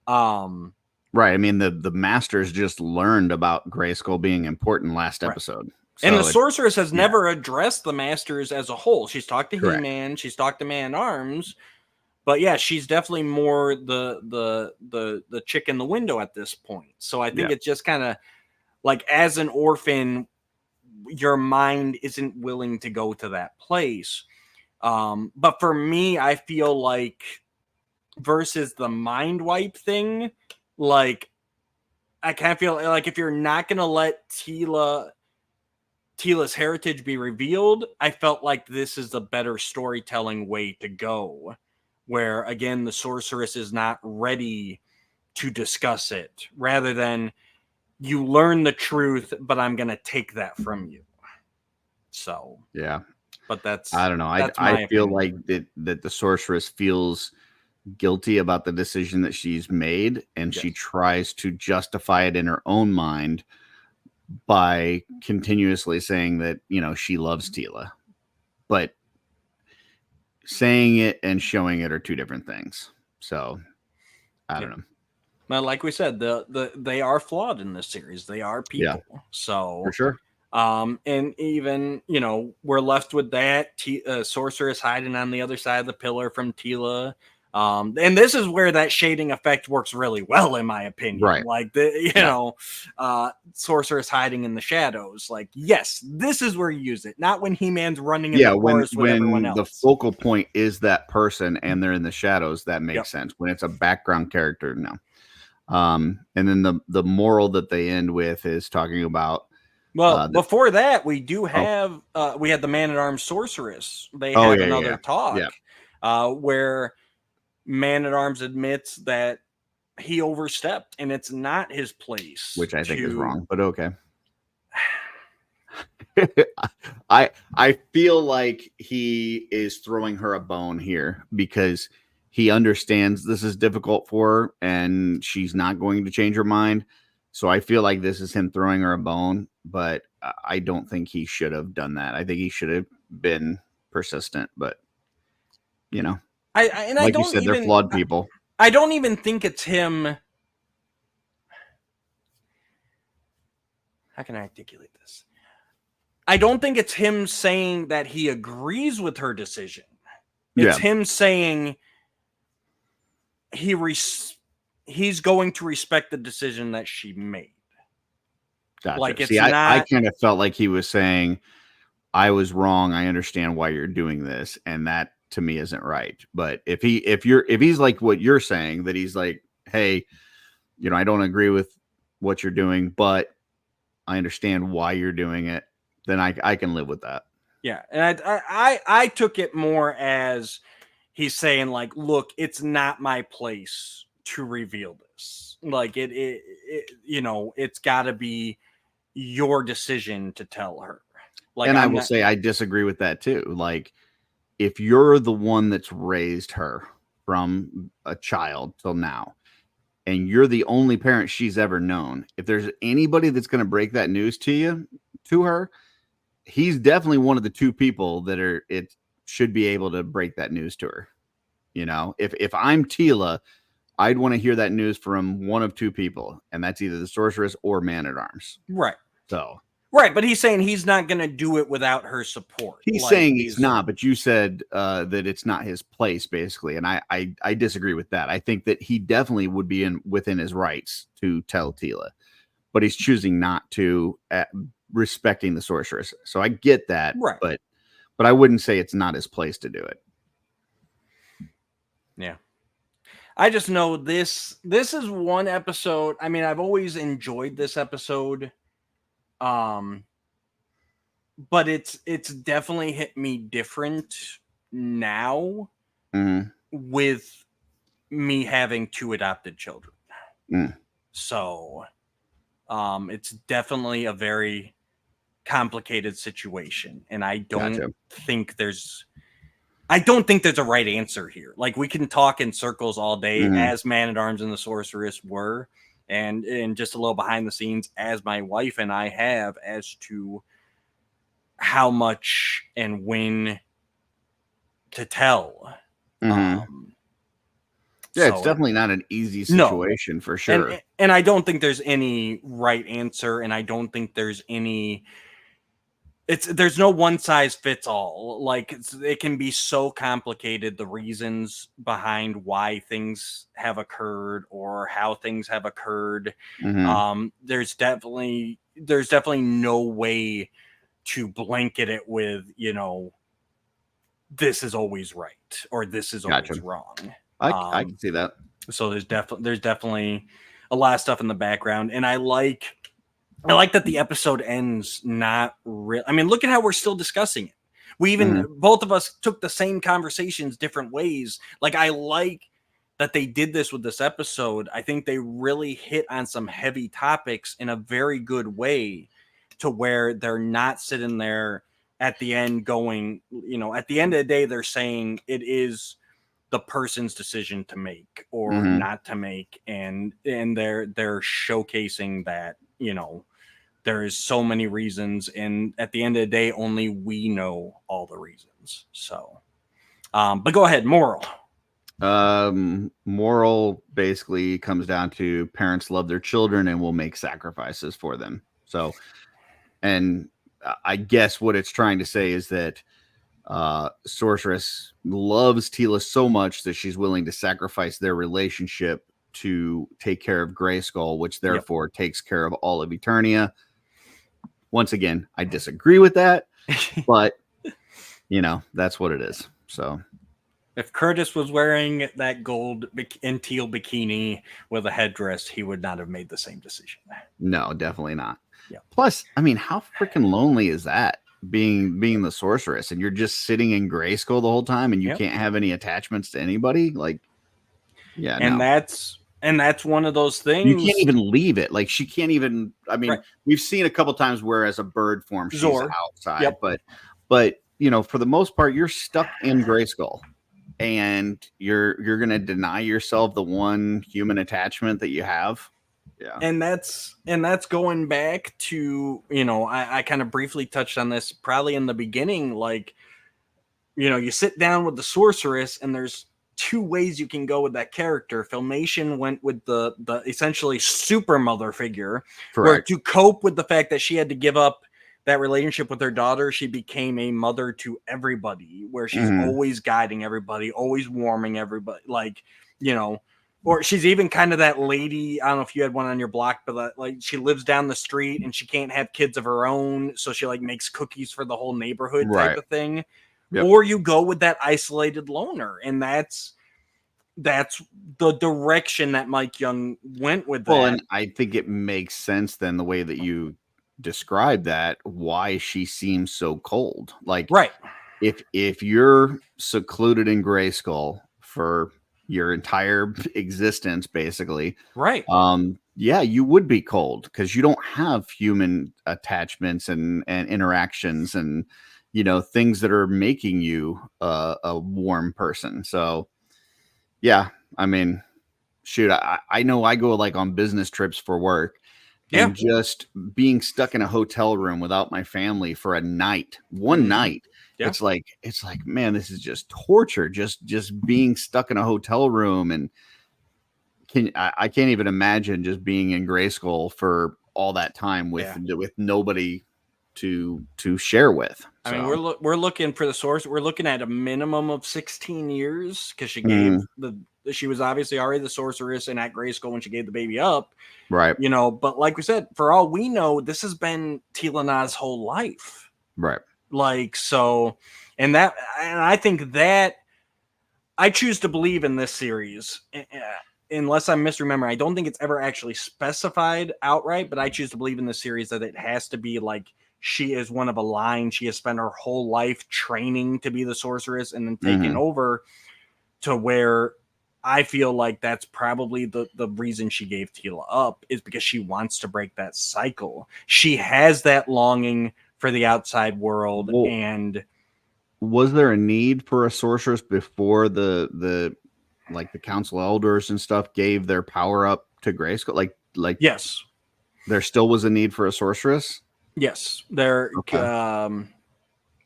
Right. I mean, the Masters just learned about Grayskull being important last episode. So
and the Sorceress has never addressed the Masters as a whole. She's talked to He-Man, she's talked to Man-at-Arms, but yeah, she's definitely more the chick in the window at this point. So I think it's just kind of like, as an orphan, your mind isn't willing to go to that place. But for me, I feel like versus the mind wipe thing, like I kind of feel like if you're not gonna let Teela's heritage be revealed, I felt like this is the better storytelling way to go, where again the sorceress is not ready to discuss it, rather than you learn the truth, but I'm gonna take that from you. So
yeah,
but that's,
I don't know. I feel like that the sorceress feels guilty about the decision that she's made, and she tries to justify it in her own mind by continuously saying that, you know, she loves Teela, but saying it and showing it are two different things. So I don't know.
Well, like we said, they are flawed in this series. They are people. So
for sure.
And even, you know, we're left with that sorceress hiding on the other side of the pillar from Teela. And this is where that shading effect works really well, in my opinion.
Right.
Like sorceress hiding in the shadows. Like, yes, this is where you use it, not when He-Man's running in the forest with everyone else.
The focal point is that person and they're in the shadows, that makes sense. When it's a background character, no. And then the moral that they end with is talking about.
Well, before that, we do have we had the Man-at-Arms sorceress. They have another talk where Man-at-Arms admits that he overstepped and it's not his place,
which I think is wrong, but okay. I feel like he is throwing her a bone here because he understands this is difficult for her and she's not going to change her mind. So I feel like this is him throwing her a bone, but I don't think he should have done that. I think he should have been persistent, but you know, like you said, they're flawed people.
I don't even think it's him. How can I articulate this? I don't think it's him saying that he agrees with her decision. It's him saying he's going to respect the decision that she made.
Gotcha.
Like, it's
I kind of felt like he was saying, I was wrong. I understand why you're doing this. And that to me isn't right. But if he's like what you're saying, that he's like, hey, you know, I don't agree with what you're doing, but I understand why you're doing it, then I can live with that.
Yeah. And I took it more as he's saying, like, look, it's not my place to reveal this. Like, it you know, it's got to be your decision to tell her. Like,
and I will say I disagree with that too. Like, if you're the one that's raised her from a child till now, and you're the only parent she's ever known, if there's anybody that's going to break that news to her, he's definitely one of the two people that should be able to break that news to her. You know, if I'm Teela, I'd want to hear that news from one of two people, and that's either the sorceress or Man-at-Arms.
Right.
So.
Right, but he's saying he's not going to do it without her support.
He's saying he's not, but you said that it's not his place, basically, and I disagree with that. I think that he definitely would be within his rights to tell Teela, but he's choosing not to, respecting the sorceress. So I get that,
right?
But I wouldn't say it's not his place to do it.
Yeah, I just know this is one episode. I mean, I've always enjoyed this episode. But it's definitely hit me different now with me having 2 adopted children. So it's definitely a very complicated situation, and I don't think there's a right answer here. Like, we can talk in circles all day, as Man-at-Arms and the Sorceress were, and just a little behind the scenes as my wife and I have, as to how much and when to tell.
Yeah, it's definitely not an easy situation for sure.
And I don't think there's any right answer, and I don't think there's any. There's no one size fits all. Like, it can be so complicated, the reasons behind why things have occurred or how things have occurred. There's definitely no way to blanket it with, this is always right or this is always wrong.
I can see that.
So there's definitely a lot of stuff in the background, and I like that the episode ends not real. I mean, look at how we're still discussing it. We even both of us took the same conversations different ways. Like, I like that they did this with this episode. I think they really hit on some heavy topics in a very good way, to where they're not sitting there at the end going, at the end of the day, they're saying it is the person's decision to make or not to make. And they're showcasing that, there is so many reasons. And at the end of the day, only we know all the reasons. So, but go ahead. Moral.
Moral basically comes down to parents love their children and will make sacrifices for them. So, and I guess what it's trying to say is that Sorceress loves Tila so much that she's willing to sacrifice their relationship to take care of Grayskull, which therefore takes care of all of Eternia. Once again, I disagree with that, but that's what it is. So
if Curtis was wearing that gold and teal bikini with a headdress, he would not have made the same decision.
No, definitely not.
Yeah.
Plus, I mean, how freaking lonely is that, being the Sorceress, and you're just sitting in Grayskull the whole time, and you can't have any attachments to anybody? Like, yeah,
and that's one of those things.
You can't even leave it. Like, she can't even. I mean, we've seen a couple times where, as a bird form, she's outside, but for the most part, you're stuck in Grayskull, and you're gonna deny yourself the one human attachment that you have. Yeah.
And that's going back to, I kind of briefly touched on this probably in the beginning. Like, you sit down with the Sorceress, and there's 2 ways you can go with that character. Filmation went with the essentially super mother figure.
Correct.
Where, to cope with the fact that she had to give up that relationship with her daughter, she became a mother to everybody, where she's always guiding everybody, always warming everybody. Like, or she's even kind of that lady. I don't know if you had one on your block, but like, she lives down the street and she can't have kids of her own, so she like makes cookies for the whole neighborhood type of thing. Yep. Or you go with that isolated loner, and that's the direction that Mike Young went with that.
Well, and I think it makes sense then, the way that you describe that, why she seems so cold. Like, if you're secluded in Grayskull for your entire existence, basically, you would be cold, because you don't have human attachments and interactions and things that are making you a warm person. So I mean, shoot, I know I go like on business trips for work, and just being stuck in a hotel room without my family for a night, one night. Yeah. It's like, man, this is just torture. Just being stuck in a hotel room, and I can't even imagine just being in Grayskull for all that time with nobody to share with.
I mean, we're looking for the source. We're looking at a minimum of 16 years, because she gave she was obviously already the Sorceress and at Grayskull when she gave the baby up,
right?
But like we said, for all we know, this has been Tilana's whole life,
right?
Like, so, and I think that I choose to believe in this series, unless I'm misremembering. I don't think it's ever actually specified outright, but I choose to believe in this series that it has to be like she is one of a line. She has spent her whole life training to be the sorceress and then taken over to where I feel like that's probably the reason she gave Tila up, is because she wants to break that cycle. She has that longing for the outside world.
Well,
and
was there a need for a sorceress before the council elders and stuff gave their power up to Grayskull? Like
yes,
there still was a need for a sorceress.
yes, there.
Okay.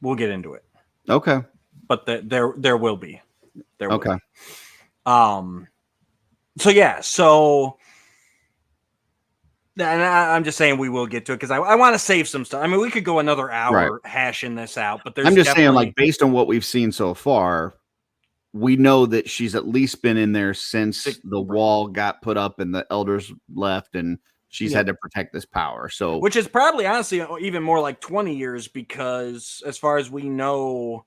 We'll get into it.
Okay,
but there will be. There will
okay.
be. So yeah, so and I'm just saying we will get to it because I want to save some stuff. I mean, we could go another hour hashing this out, but
I'm just saying, like, based on what we've seen so far, we know that she's at least been in there since the wall got put up and the elders left, and she's had to protect this power. So,
which is probably honestly even more like 20 years, because as far as we know,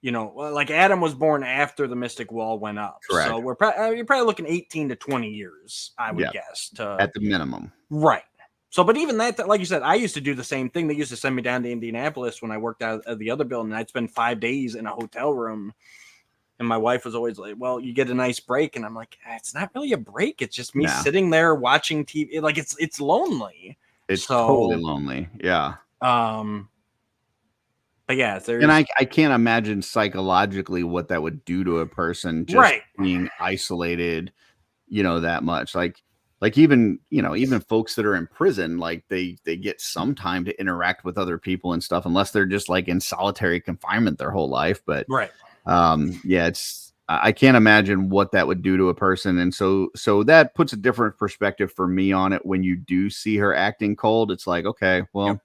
you know, like Adam was born after the Mystic Wall went up.
Correct.
So you're probably looking 18 to 20 years, I would guess,
at the minimum.
Right. So, but even that, like you said, I used to do the same thing. They used to send me down to Indianapolis when I worked out at the other building. I'd spend 5 days in a hotel room. And my wife was always like, well, you get a nice break. And I'm like, it's not really a break. It's just me sitting there watching TV. Like it's lonely.
It's totally lonely. Yeah.
But yeah,
and I can't imagine psychologically what that would do to a person just being isolated, you know, that much. Like even, you know, even folks that are in prison, like they get some time to interact with other people and stuff, unless they're just like in solitary confinement their whole life. But yeah, I can't imagine what that would do to a person. And so that puts a different perspective for me on it. When you do see her acting cold, it's like, okay, well,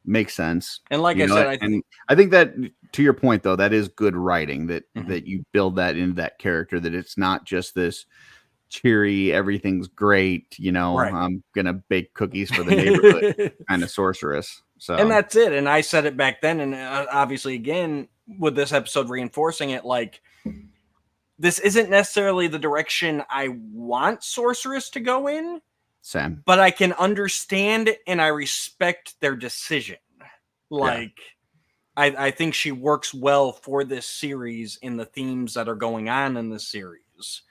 makes sense.
And like I said,
I think that, to your point though, that is good writing, that that you build that into that character, that it's not just this cheery, everything's great, you know, I'm gonna bake cookies for the neighborhood kind of sorceress. So,
and that's it. And I said it back then, and obviously again with this episode reinforcing it, like, this isn't necessarily the direction I want sorceress to go in.
Sam,
but I can understand and I respect their decision. Like, I think she works well for this series in the themes that are going on in this series.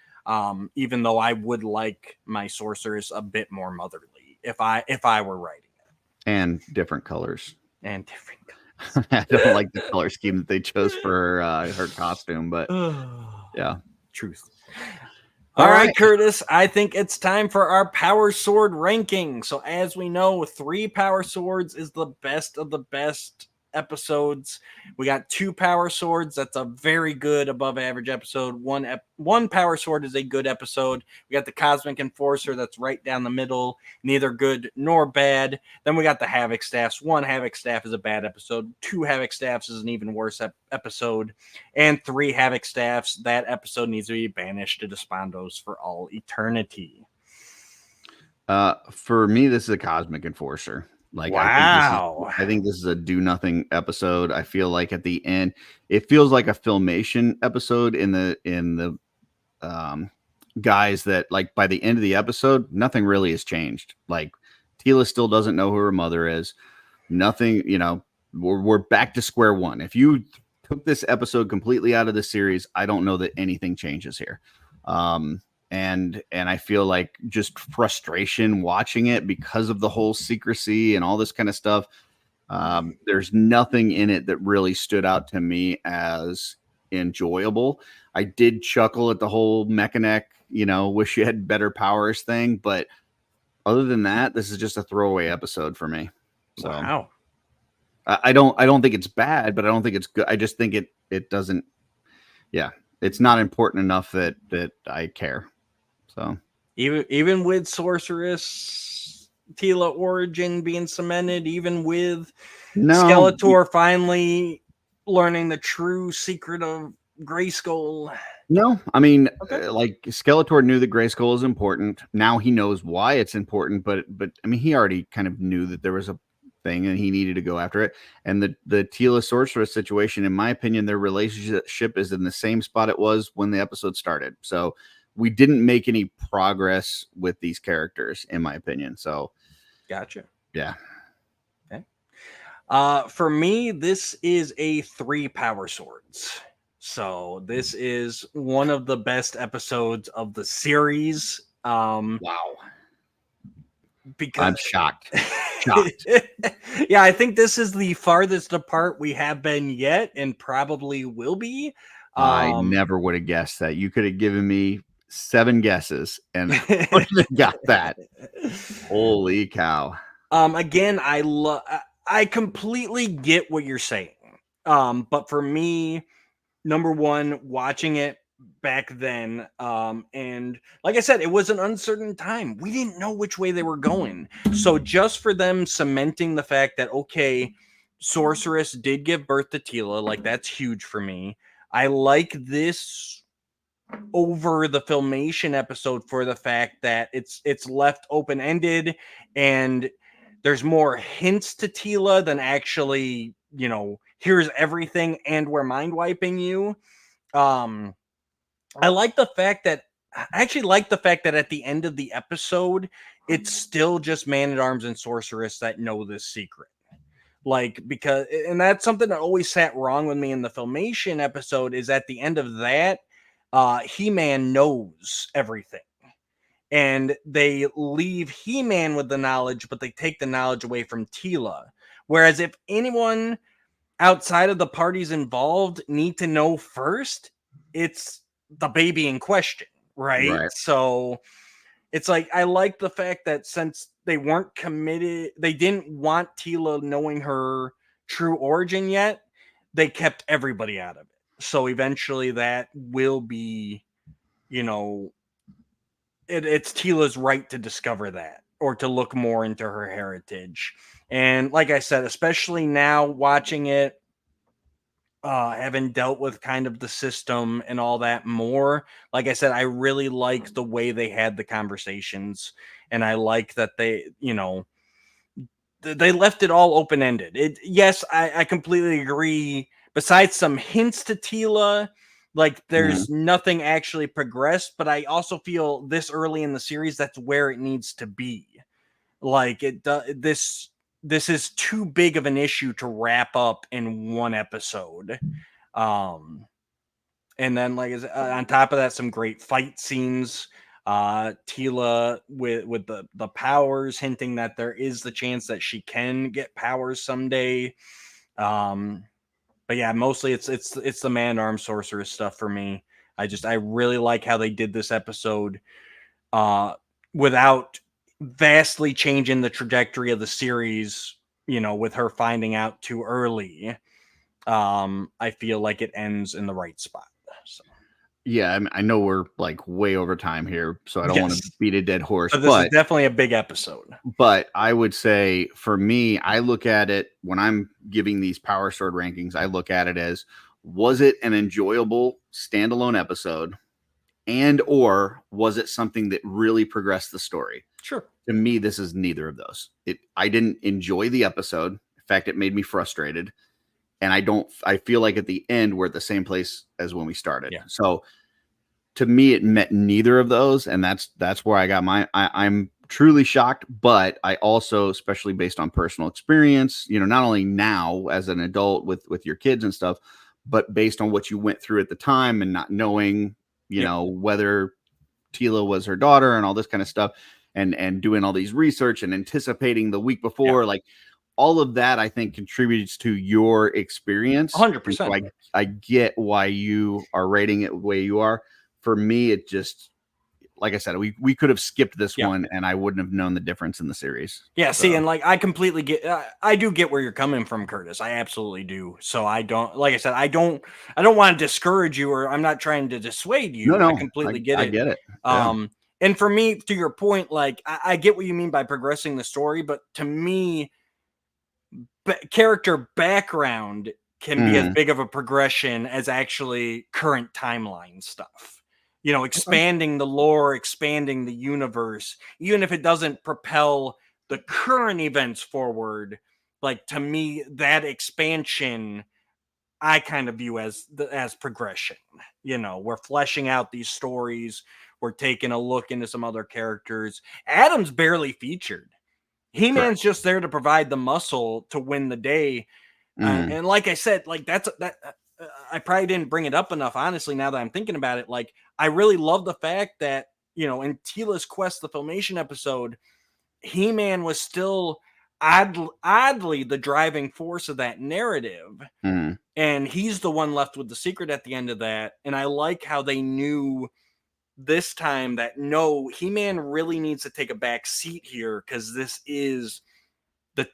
Even though I would like my sorceress a bit more motherly if I were writing it.
And different colors. I don't like the color scheme that they chose for her costume, but yeah,
truth. All right, Curtis, I think it's time for our Power Sword ranking. So as we know, 3 Power Swords is the best of the best episodes. We got 2 Power Swords. That's a very good above average episode. One Power Sword is a good episode. We got the Cosmic Enforcer. That's right down the middle. Neither good nor bad. Then we got the Havoc Staffs. 1 Havoc Staff is a bad episode. 2 Havoc Staffs is an even worse episode. And 3 Havoc Staffs. That episode needs to be banished to Despondos for all eternity.
For me, this is a Cosmic Enforcer. Like,
wow.
I think this is a do nothing episode. I feel like at the end, it feels like a Filmation episode in the guys that, like, by the end of the episode, nothing really has changed. Like, Tila still doesn't know who her mother is. Nothing, you know, we're back to square one. If you took this episode completely out of the series, I don't know that anything changes here. And I feel like just frustration watching it because of the whole secrecy and all this kind of stuff. There's nothing in it that really stood out to me as enjoyable. I did chuckle at the whole Mechanic, you know, wish you had better powers thing, but other than that, this is just a throwaway episode for me. So
wow.
I don't think it's bad, but I don't think it's good. I just think it doesn't. Yeah, it's not important enough that I care. So
even with Sorceress Tila origin being cemented, even with Skeletor finally learning the true secret of Grayskull.
No, I mean, like, Skeletor knew that Grayskull is important. Now he knows why it's important, but I mean, he already kind of knew that there was a thing, and he needed to go after it. And the Tila sorceress situation, in my opinion, their relationship is in the same spot it was when the episode started. So we didn't make any progress with these characters, in my opinion. So
Gotcha.
yeah.
Okay. For me, this is a 3 power swords. So this is one of the best episodes of the series.
Wow.
Because
I'm shocked. Shocked.
Yeah, I think this is the farthest apart we have been yet, and probably will be.
I never would have guessed that. You could have given me 7 guesses and I wouldn't have got that. Holy cow.
Again, I completely get what you're saying. But for me, number one, watching it back then, and like I said, it was an uncertain time. We didn't know which way they were going. So just for them cementing the fact that, okay, Sorceress did give birth to Tila, like that's huge for me. I like this over the Filmation episode for the fact that it's left open-ended and there's more hints to Tila than actually, here's everything and we're mind wiping you. I like the fact that I actually like the fact that at the end of the episode, it's still just Man-at-Arms and Sorceress that know this secret. Like, because, and that's something that always sat wrong with me in the Filmation episode, is at the end of that, He-Man knows everything. And they leave He-Man with the knowledge, but they take the knowledge away from Tila. Whereas if anyone outside of the parties involved need to know first, it's the baby in question, right?
Right.
So it's like, I like the fact that since they weren't committed, they didn't want Tila knowing her true origin yet, they kept everybody out of it. So eventually that will be, it's Tila's right to discover that or to look more into her heritage. And like I said, especially now watching it, having dealt with kind of the system and all that more, like I said, I really like the way they had the conversations, and I like that they left it all open-ended. Yes, I completely agree. Besides some hints to Tila, like there's nothing actually progressed, but I also feel this early in the series, that's where it needs to be. Like this is too big of an issue to wrap up in one episode. And then on top of that, some great fight scenes. Tila with the powers, hinting that there is the chance that she can get powers someday. But yeah, mostly it's the Man-Arm Sorceress stuff for me. I really like how they did this episode without vastly changing the trajectory of the series, with her finding out too early. I feel like it ends in the right spot. So.
Yeah, I know we're like way over time here, so I don't want to beat a dead horse.
But this is definitely a big episode.
But I would say for me, I look at it when I'm giving these Power Sword rankings, I look at it as, was it an enjoyable standalone episode? And or was it something that really progressed the story?
Sure.
To me, this is neither of those. I didn't enjoy the episode. In fact, it made me frustrated. And I feel like at the end, we're at the same place as when we started.
Yeah.
So to me, it met neither of those. And that's where I got I'm truly shocked, but I also, especially based on personal experience, not only now as an adult with your kids and stuff, but based on what you went through at the time and not knowing, whether Tila was her daughter and all this kind of stuff, and doing all these research and anticipating the week before, like all of that, I think contributes to your experience.
100%.
So I get why you are rating it the way you are. For me, it just, like I said, we could have skipped this one and I wouldn't have known the difference in the series.
Yeah, see, and I completely get, I do get where you're coming from, Curtis. I absolutely do. So I don't, like I said, I don't want to discourage you, or I'm not trying to dissuade you.
No,
I completely get it.
I get it. Yeah.
And for me, to your point, like I get what you mean by progressing the story, but to me, character background can be as big of a progression as actually current timeline stuff. Expanding the lore, expanding the universe, even if it doesn't propel the current events forward, like, to me, that expansion I kind of view as progression. You know, we're fleshing out these stories. We're taking a look into some other characters. Adam's barely featured. He-Man's just there to provide the muscle to win the day. And like I said, like I probably didn't bring it up enough, honestly, now that I'm thinking about it. Like, I really love the fact that, you know, in Teela's Quest, the Filmation episode, He-Man was still oddly the driving force of that narrative. And he's the one left with the secret at the end of that. And I like how they knew this time that no, He-Man really needs to take a back seat here, because this is the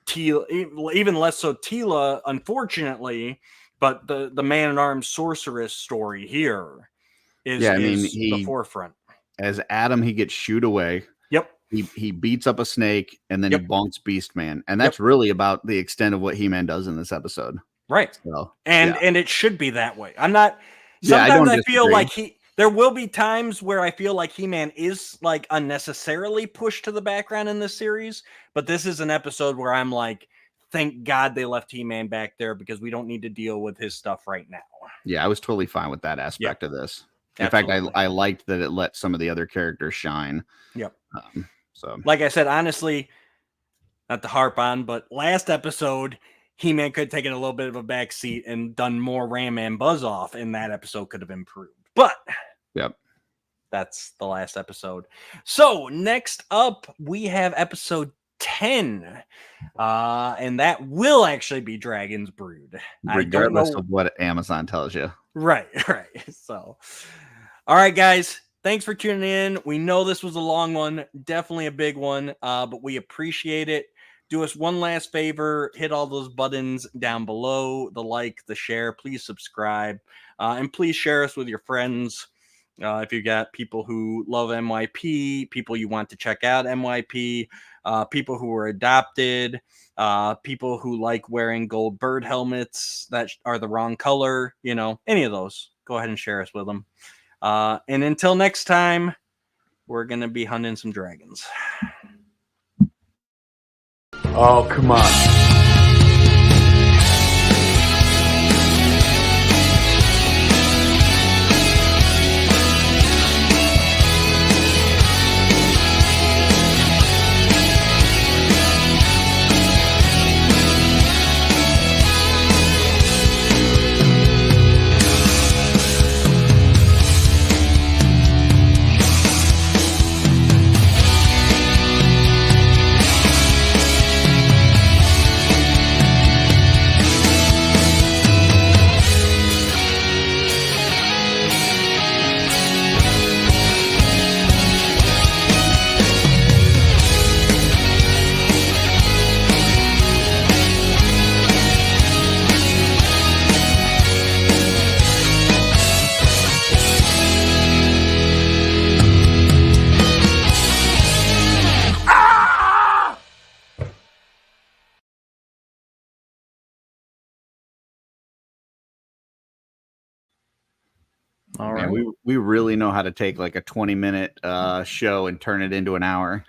Teela, even less so Teela, unfortunately, but the Man-at-Arms sorceress story here is the forefront.
As Adam, he gets shooed away.
Yep.
He beats up a snake, and then he bonks Beastman. And that's really about the extent of what He-Man does in this episode.
Right.
So,
and it should be that way. I'm not, sometimes
I don't
I feel
disagree.
like there will be times where I feel like He-Man is like unnecessarily pushed to the background in this series, but this is an episode where I'm like, thank God they left He-Man back there, because we don't need to deal with his stuff right now.
Yeah, I was totally fine with that aspect of this. In
Absolutely.
fact, I liked that it let some of the other characters shine.
Yep.
So,
like I said, honestly, not to harp on, but last episode, He-Man could have taken a little bit of a back seat and done more Ram and Buzz off, and that episode could have improved. But that's the last episode. So next up, we have episode 10. And that will actually be Dragon's Brood.
regardless of what Amazon tells you.
Right. So, all right, guys. Thanks for tuning in. We know this was a long one, definitely a big one, but we appreciate it. Do us one last favor, hit all those buttons down below, the like, the share, please subscribe, and please share us with your friends. If you got people who love MYP, people you want to check out MYP, people who are adopted, people who like wearing gold bird helmets that are the wrong color, you know, any of those, go ahead and share us with them. And until next time, we're going to be hunting some dragons.
Oh, come on.
All
Man,
right.
we really know how to take like a 20-minute show and turn it into an hour.